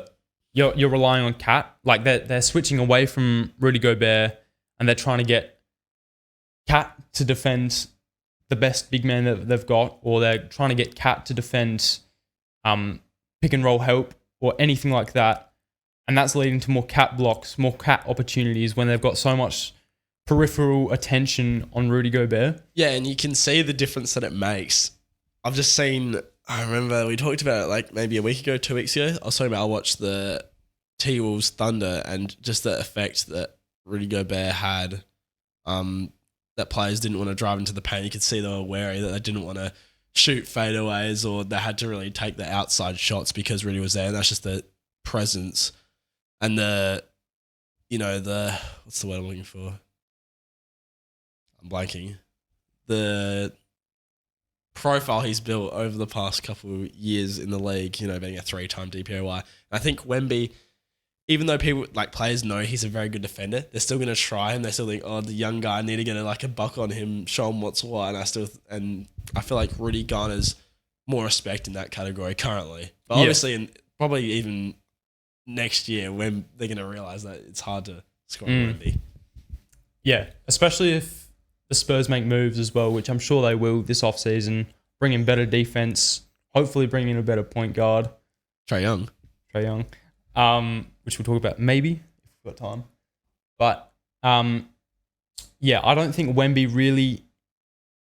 you're relying on Cat. Like they're switching away from Rudy Gobert, and they're trying to get Cat to defend the best big man that they've got, or they're trying to get Cat to defend pick and roll help or anything like that. And that's leading to more Cat blocks, more Cat opportunities when they've got so much peripheral attention on Rudy Gobert. Yeah, and you can see the difference that it makes. I've just seen, I remember we talked about it like maybe a week ago, 2 weeks ago. I was talking about I watched the T-Wolves Thunder and just the effect that Rudy Gobert had, that players didn't want to drive into the paint. You could see they were wary that they didn't want to shoot fadeaways, or they had to really take the outside shots because Rudy was there. And that's just the presence and what's the word I'm looking for? I'm blanking. The profile he's built over the past couple of years in the league, being a 3-time DPOY. And I think Wemby, even though people like players know he's a very good defender, they're still going to try him. They still think, the young guy, I need to get a buck on him, show him what's what. And I feel like Rudy garners more respect in that category currently. But obviously, and probably even next year when they're going to realize that it's hard to score on Wemby. Yeah, especially if the Spurs make moves as well, which I'm sure they will this offseason, bring in better defense, hopefully bring in a better point guard. Trae Young. Which we'll talk about maybe if we've got time. But I don't think Wemby really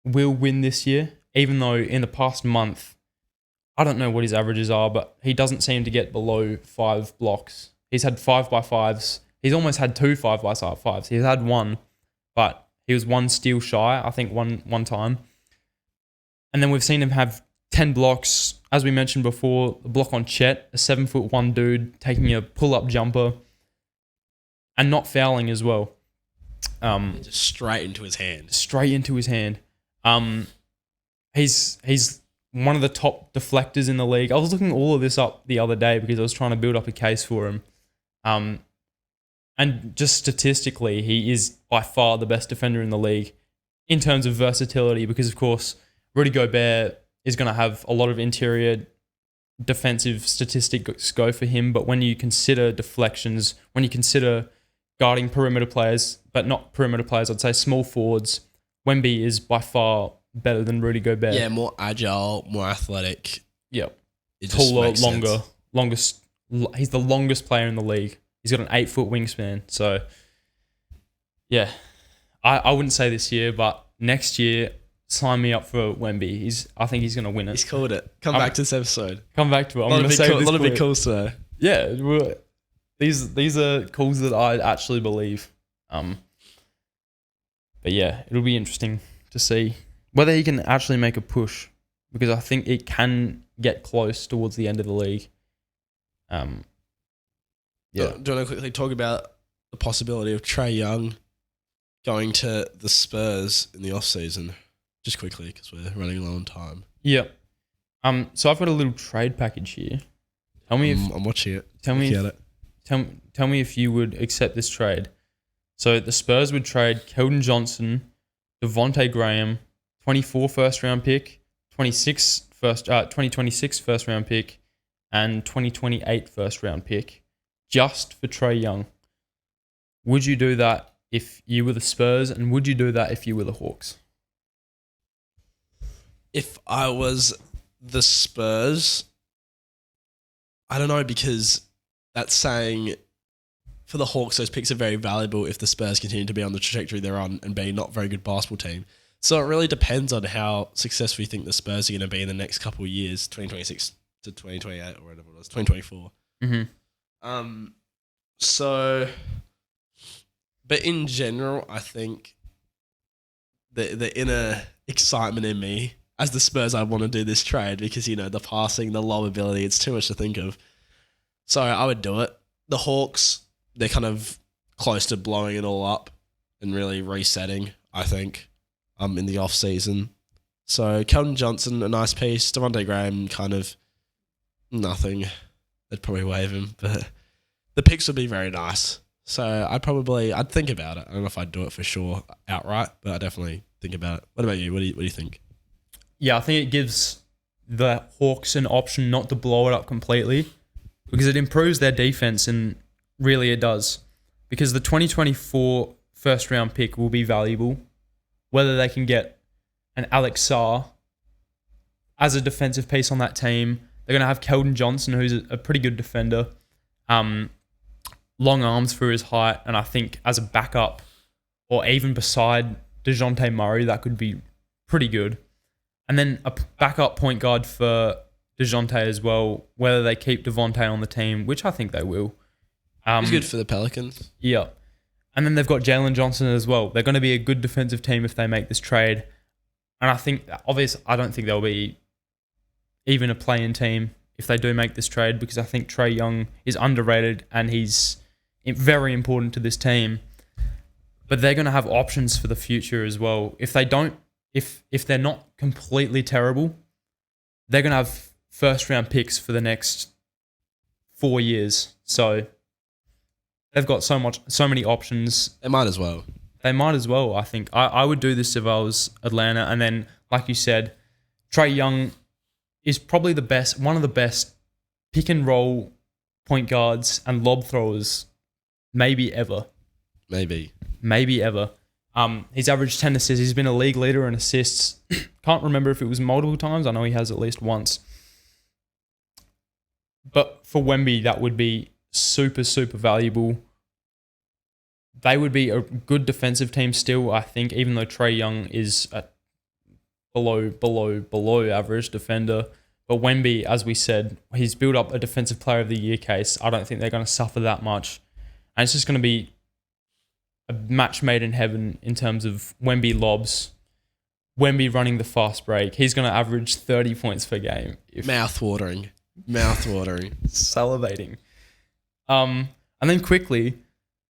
will win this year, even though in the past month, I don't know what his averages are, but he doesn't seem to get below 5 blocks. He's had 5x5s. He's almost had 2 5x5s. He's had one, but he was 1 steal shy, I think, one time. And then we've seen him have 10 blocks. As we mentioned before, a block on Chet, a 7'1" dude taking a pull-up jumper and not fouling as well. Just straight into his hand. He's one of the top deflectors in the league. I was looking all of this up the other day because I was trying to build up a case for him. And just statistically, he is by far the best defender in the league in terms of versatility because, of course, Rudy Gobert is going to have a lot of interior defensive statistics go for him. But when you consider deflections, when you consider guarding perimeter players, but not perimeter players, I'd say small forwards, Wemby is by far better than Rudy Gobert. Yeah, more agile, more athletic. Yep. Taller, longest. He's the longest player in the league. He's got an 8-foot wingspan. So, yeah, I wouldn't say this year, but next year, sign me up for Wemby. I think he's going to win it. He's called it. Come back to this episode. Come back to it. I'm going to say a lot of big calls today. Yeah, these are calls that I actually believe. But yeah, it'll be interesting to see whether he can actually make a push because I think it can get close towards the end of the league. Yeah. Do you want to quickly talk about the possibility of Trae Young going to the Spurs in the offseason? Just quickly, because we're running low on time. Yeah. So I've got a little trade package here. Tell me if I'm watching it. Tell me if you would accept this trade. So the Spurs would trade Keldon Johnson, Devontae Graham, 24 first round pick, 2026 first round pick, and 2028 first round pick. Just for Trae Young. Would you do that if you were the Spurs, and would you do that if you were the Hawks? If I was the Spurs, I don't know, because that's saying for the Hawks, those picks are very valuable if the Spurs continue to be on the trajectory they're on and be not a very good basketball team. So it really depends on how successful you think the Spurs are going to be in the next couple of years, 2026 to 2028 or whatever it was, 2024. Mm-hmm. But in general, I think the inner excitement in me as the Spurs, I want to do this trade because, the passing, the lob ability, it's too much to think of. So I would do it. The Hawks, they're kind of close to blowing it all up and really resetting, I think, in the off season. So Keldon Johnson, a nice piece. Devontae Graham, kind of nothing. They'd probably waive him, but the picks would be very nice. So I'd think about it. I don't know if I'd do it for sure outright, but I definitely think about it. What about you? What do you think? Yeah, I think it gives the Hawks an option not to blow it up completely because it improves their defense, and really it does. Because the 2024 first round pick will be valuable. Whether they can get an Alex Sarr as a defensive piece on that team. They're going to have Keldon Johnson, who's a pretty good defender. Long arms for his height, and I think as a backup or even beside DeJounte Murray, that could be pretty good. And then a backup point guard for DeJounte as well, whether they keep Devontae on the team, which I think they will. He's good for the Pelicans. Yeah. And then they've got Jalen Johnson as well. They're going to be a good defensive team if they make this trade. And I think, obviously, I don't think they'll be even a play-in team if they do make this trade, because I think Trae Young is underrated and he's very important to this team. But they're going to have options for the future as well. If they don't, if they're not completely terrible, they're going to have first-round picks for the next 4 years. So they've got so many options. They might as well. I think. I would do this if I was Atlanta. And then, like you said, Trae Young is probably one of the best pick and roll point guards and lob throwers maybe ever. Maybe ever. He's averaged 10 assists. He's been a league leader in assists. Can't remember if it was multiple times. I know he has at least once. But for Wemby, that would be super, super valuable. They would be a good defensive team still, I think, even though Trae Young is a below average defender. But Wemby, as we said, he's built up a defensive player of the year case. I don't think they're going to suffer that much. And it's just going to be a match made in heaven in terms of Wemby lobs, Wemby running the fast break. He's going to average 30 points per game. Mouth-watering. Salivating. And then quickly,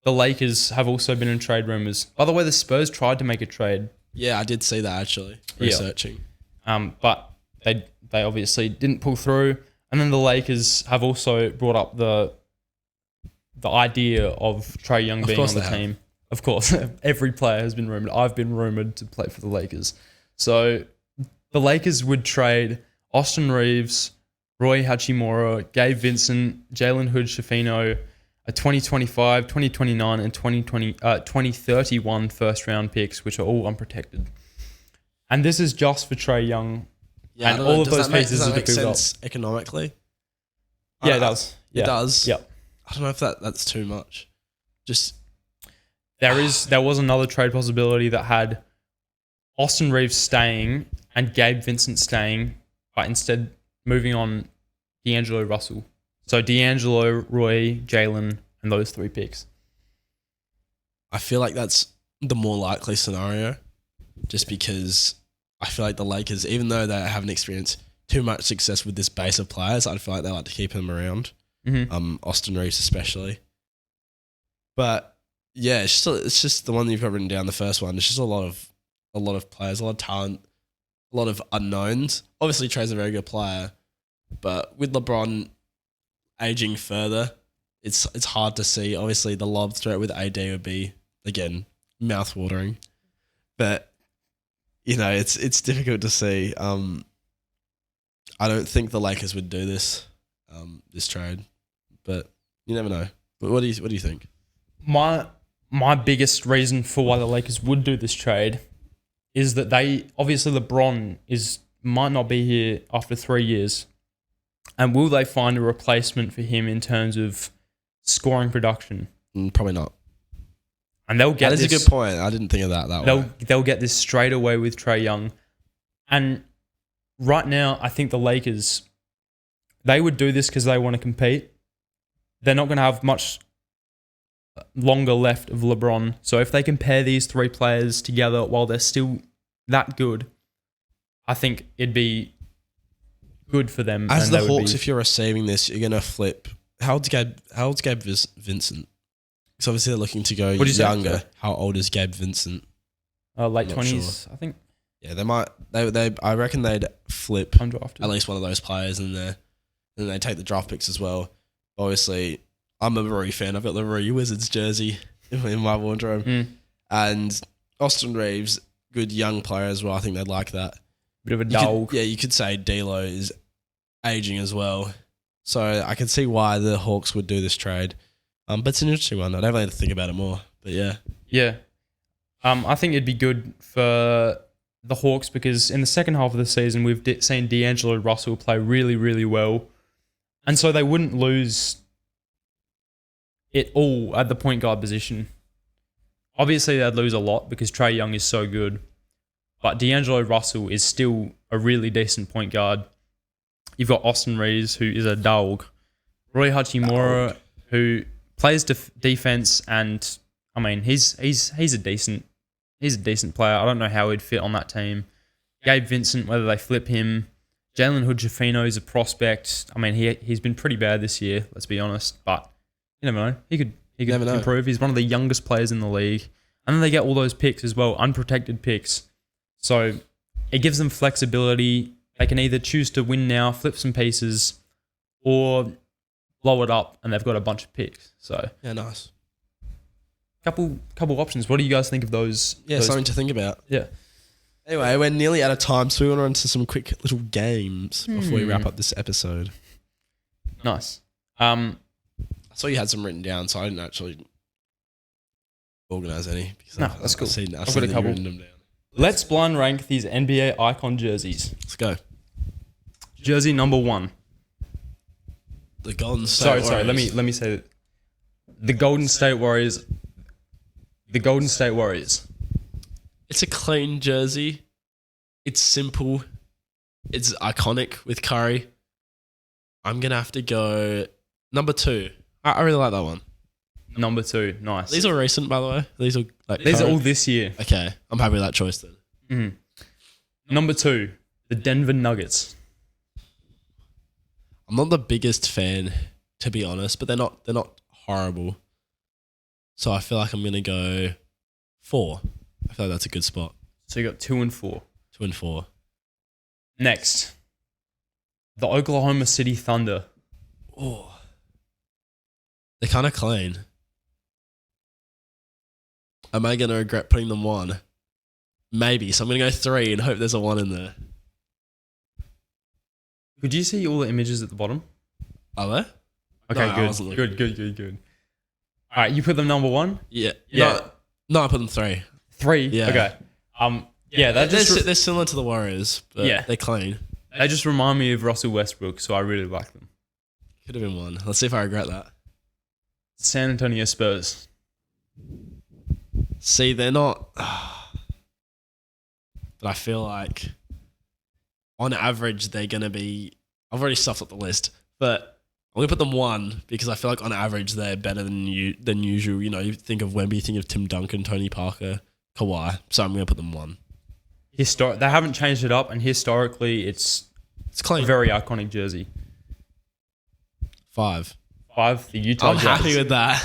the Lakers have also been in trade rumors. By the way, the Spurs tried to make a trade. Yeah, I did see that actually, researching. Yeah. But they obviously didn't pull through. And then the Lakers have also brought up the idea of Trae Young being on the team. Of course, every player has been rumored. I've been rumored to play for the Lakers. So the Lakers would trade Austin Reeves, Roy Hachimura, Gabe Vincent, Jalen Hood-Schifino, a 2025, 2029, and 2031 first-round picks, which are all unprotected. And this is just for Trae Young. Yeah, and all of those pieces does that are make to build sense up. economically? Yeah, it does. Yeah. It does? Yep. I don't know if that's too much. There was another trade possibility that had Austin Reeves staying and Gabe Vincent staying, but instead moving on D'Angelo Russell. So D'Angelo, Roy, Jalen, and those 3 picks. I feel like that's the more likely scenario, just because I feel like the Lakers, even though they haven't experienced too much success with this base of players, I feel like they like to keep them around. Mm-hmm. Austin Reeves especially. But yeah, it's just the one that you've got written down, the first one. It's just a lot of players, a lot of talent, a lot of unknowns. Obviously, Trae's a very good player, but with LeBron aging further, it's hard to see. Obviously, the lob threat with AD would be, again, mouth-watering. But, it's difficult to see. I don't think the Lakers would do this trade, but you never know. But what do you think? My biggest reason for why the Lakers would do this trade is that obviously LeBron might not be here after 3 years. And will they find a replacement for him in terms of scoring production? Probably not. And they'll get this. That is a good point. I didn't think of that way. They'll get this straight away with Trae Young. And right now, I think the Lakers, they would do this because they want to compete. They're not going to have much longer left of LeBron. So if they can pair these 3 players together while they're still that good, I think it'd be good for them. As the Hawks, if you're receiving this, you're going to flip. How old's Gabe Vincent? Because obviously they're looking to go younger. How old is Gabe Vincent? Late 20s, sure. I think. Yeah, they might. They. I reckon they'd flip undrafted. at least one of those players in there, and they take the draft picks as well. Obviously, I'm a Rui fan. I've got the Rui Wizards jersey in my wardrobe, and Austin Reeves, good young player as well. I think they'd like that. Bit of a dog. You could say D'Lo is aging as well, so I can see why the Hawks would do this trade. But it's an interesting one. I don't really have to think about it more. But yeah. Yeah. I think it'd be good for the Hawks because in the second half of the season, we've seen D'Angelo Russell play really, really well. And so they wouldn't lose it all at the point guard position. Obviously, they'd lose a lot because Trae Young is so good. But D'Angelo Russell is still a really decent point guard. You've got Austin Reeves, who is a dog. Roy Hachimura, who plays defense, and I mean he's a decent player. I don't know how he'd fit on that team. Gabe Vincent, whether they flip him. Jalen Hood-Schifino is a prospect. I mean he's been pretty bad this year. Let's be honest, but you never know. He could improve. He's one of the youngest players in the league, and then they get all those picks as well, unprotected picks. So it gives them flexibility. They can either choose to win now, flip some pieces, or blow it up, and they've got a bunch of picks. So yeah, nice. Couple options. What do you guys think of those? Yeah, something to think about. Yeah. Anyway, we're nearly out of time, so we want to run into some quick little games before we wrap up this episode. Nice. I saw you had some written down, so I didn't actually organise any. No, that's cool. I've got a couple. Them down. Let's blind rank these NBA icon jerseys. Let's go. Jersey number 1. The Golden State Warriors. Sorry. Let me say that. The Golden State Warriors. The Golden State Warriors. It's a clean jersey. It's simple. It's iconic with Curry. I'm gonna have to go number 2. I really like that one. Number 2, nice. These are recent, by the way. These are all this year. Okay, I'm happy with that choice then. Mm-hmm. Number 2, the Denver Nuggets. I'm not the biggest fan, to be honest, but they're not horrible. So I feel like I'm gonna go 4. I feel like that's a good spot. So you got 2 and 4. 2 and 4. Next, the Oklahoma City Thunder. Oh, they're kind of clean. Am I going to regret putting them 1? Maybe. So I'm going to go 3 and hope there's a 1 in there. Could you see all the images at the bottom? Are there? Okay, good. Good. All right, you put them number 1? Yeah. No, I put them 3. 3? Yeah. Okay. Yeah, they're similar to the Warriors, but they're clean. They just remind me of Russell Westbrook, so I really like them. Could have been 1. Let's see if I regret that. San Antonio Spurs. See, they're not... But I feel like on average they're going to be... I've already stuffed up the list, but I'm going to put them 1 because I feel like on average they're better than usual. You know, you think of Wemby, you think of Tim Duncan, Tony Parker, Kawhi. So I'm going to put them 1. They haven't changed it up, and historically it's clean. A very iconic jersey. 5. The Utah Jazz. I'm happy with that.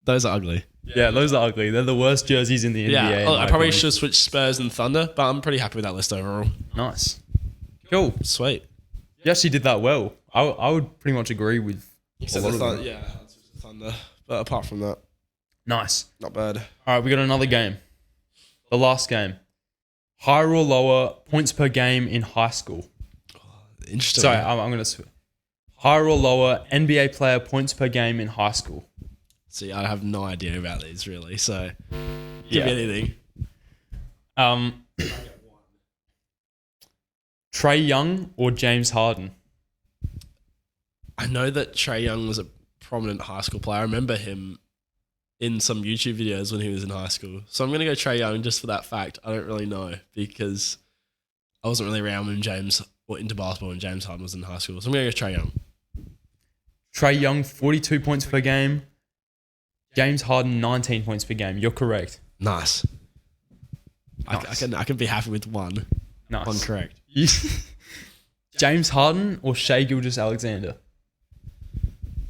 Those are ugly. Yeah, those are ugly. They're the worst jerseys in the NBA. Yeah, I probably should have switched Spurs and Thunder, but I'm pretty happy with that list overall. Nice. Cool. Sweet. You actually did that well. I would pretty much agree with a lot of them. Yeah, I switched to Thunder. But apart from that, nice. Not bad. All right, we got another game. The last game. Higher or lower points per game in high school. Interesting. Sorry, I'm going to... Higher or lower NBA player points per game in high school. See, I have no idea about these really, so give me anything. Trae Young or James Harden? I know that Trae Young was a prominent high school player. I remember him in some YouTube videos when he was in high school. So I'm going to go Trae Young just for that fact. I don't really know because I wasn't really around when James or into basketball when James Harden was in high school. So I'm going to go Trae Young. Trae Young, 42 points per game. James Harden, 19 points per game. You're correct. Nice. I can be happy with 1. Nice. 1 correct. James Harden or Shai Gilgeous-Alexander?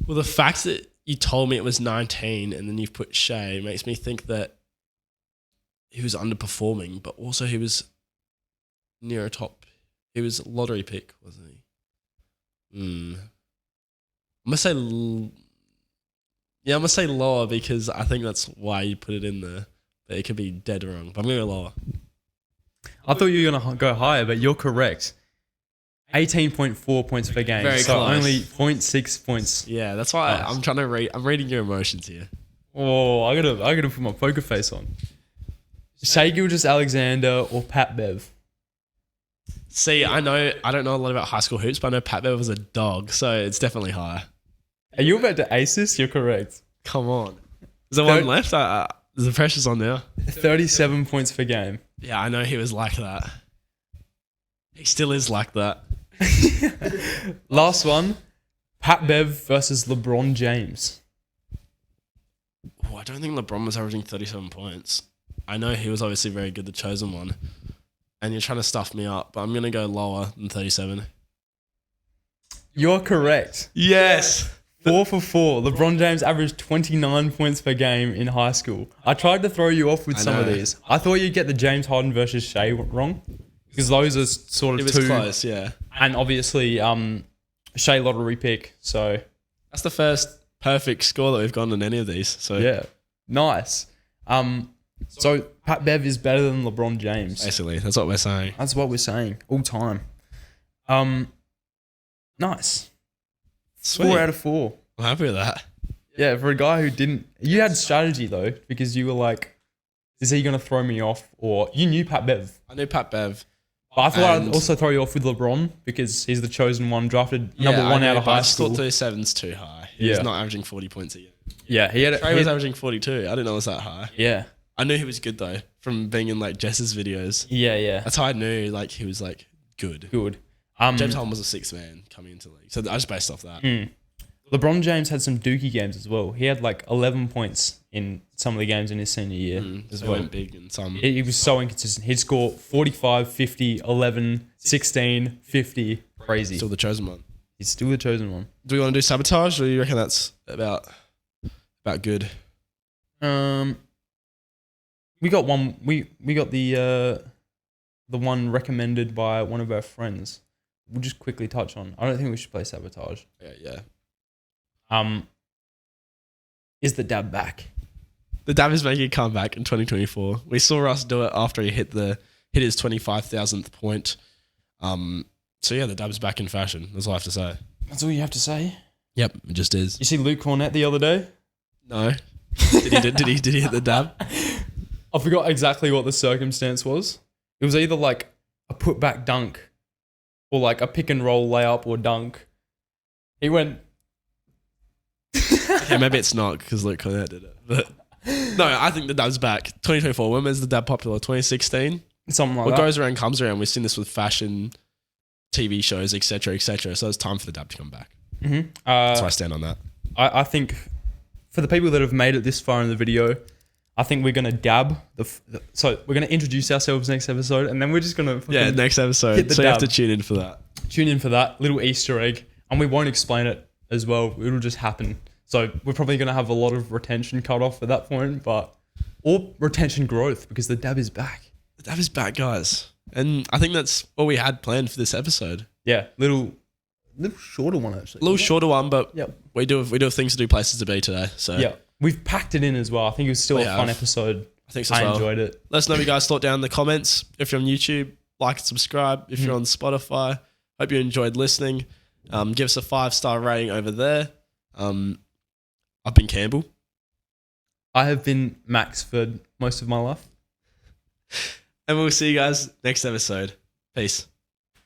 Well, the fact that you told me it was 19 and then you've put Shai makes me think that he was underperforming, but also he was near a top. He was a lottery pick, wasn't he? I'm gonna say, I'm gonna say lower because I think that's why you put it in there. But it could be dead wrong. But I'm gonna go lower. I thought you were gonna go higher, but you're correct. 18.4 points per game. Very so close. only 0.6 points. Yeah, that's why Nice. I'm trying to read. I'm reading your emotions here. Oh, I gotta put my poker face on. Shai Gilgeous-Alexander or Pat Bev? See, I don't know a lot about high school hoops, but I know Pat Bev was a dog, so it's definitely higher. Are you about to ace this? You're correct. Come on. Is there one left? The pressure's on now. 37 points per game. Yeah, I know he was like that. He still is like that. Last one. Pat Bev versus LeBron James. Oh, I don't think LeBron was averaging 37 points. I know he was obviously very good, the chosen one. And you're trying to stuff me up, but I'm going to go lower than 37. You're correct. Yes. 4 for 4. LeBron James averaged 29 points per game in high school. I tried to throw you off with some of know. these. I thought you'd get the James Harden versus Shea wrong. Because those are sort It of was two. close, yeah. And obviously, Shea lottery pick. So, That's the first perfect score that we've gotten in any of these. So yeah. Nice. So, Pat Bev is better than LeBron James. basically, that's what we're saying. That's what we're saying. All time. Nice. Sweet. 4 out of 4. I'm happy with that. Yeah, for a guy who didn't... You had strategy, though, because you were like, is he going to throw me off? Or you knew Pat Bev. I knew Pat Bev. But I thought I'd And- also throw you off with LeBron because he's the chosen one, drafted number I one know, out of but I high just school. thought 37's too high. He was Yeah. not averaging 40 points a year. Yeah, he had Trey was averaging 42. I didn't know it was that high. Yeah. I knew he was good though from being in like Jess's videos. Yeah. That's how I knew like he was like good. Good. James Harden was a sixth man coming into the league, so I just based off that. LeBron James had some dookie games as well. He had like 11 points in some of the games in his senior year as They well. went big and some. He was so inconsistent. He'd score 45, 50, 11, 16, 50. Crazy. Still the chosen one. He's still the chosen one. Do we want to do sabotage, or do you reckon that's about good? We got one. We got the one recommended by one of our friends. We'll just quickly touch on. I don't think we should play sabotage. Yeah. Is the dab back? The dab is making a comeback in 2024. We saw Russ do it after he hit his 25,000th point. So yeah, the dab's back in fashion. That's all I have to say. That's all you have to say. Yep, it just is. You see Luke Cornett the other day? No. Did he hit the dab? I forgot exactly what the circumstance was. It was either like a putback dunk or like a pick and roll layup or dunk. He went. Yeah, maybe it's not because Luke Cornett did it. But no, I think the dab's back. 2024. When was the dab popular? 2016. Something like What that. goes around comes around. We've seen this with fashion, TV shows, etc., etc. So it's time for the dab to come back. Mm-hmm. That's why I stand on that. I think for the people that have made it this far in the video, I think we're gonna dab so we're gonna introduce ourselves next episode, and then we're just gonna Yeah, next hit episode. the So you have dab. to tune in for that. tune in for that little Easter egg, and we won't explain it as well. It'll just happen. So we're probably gonna have a lot of retention cut off at that point, or retention growth because the dab is back. The dab is back, guys. And I think that's what we had planned for this episode. Yeah, little shorter one actually. A little shorter one, but Yep. we do have things to do, places to be today. So Yeah, we've packed it in as well. I think it was still We a fun have. episode. I think so as I well. enjoyed it. Let us know what you guys thought down in the comments. If you're on YouTube, like and subscribe. If you're on Spotify, hope you enjoyed listening. Give us a 5-star rating over there. I've been Campbell. I have been Max for most of my life. And we'll see you guys next episode. Peace.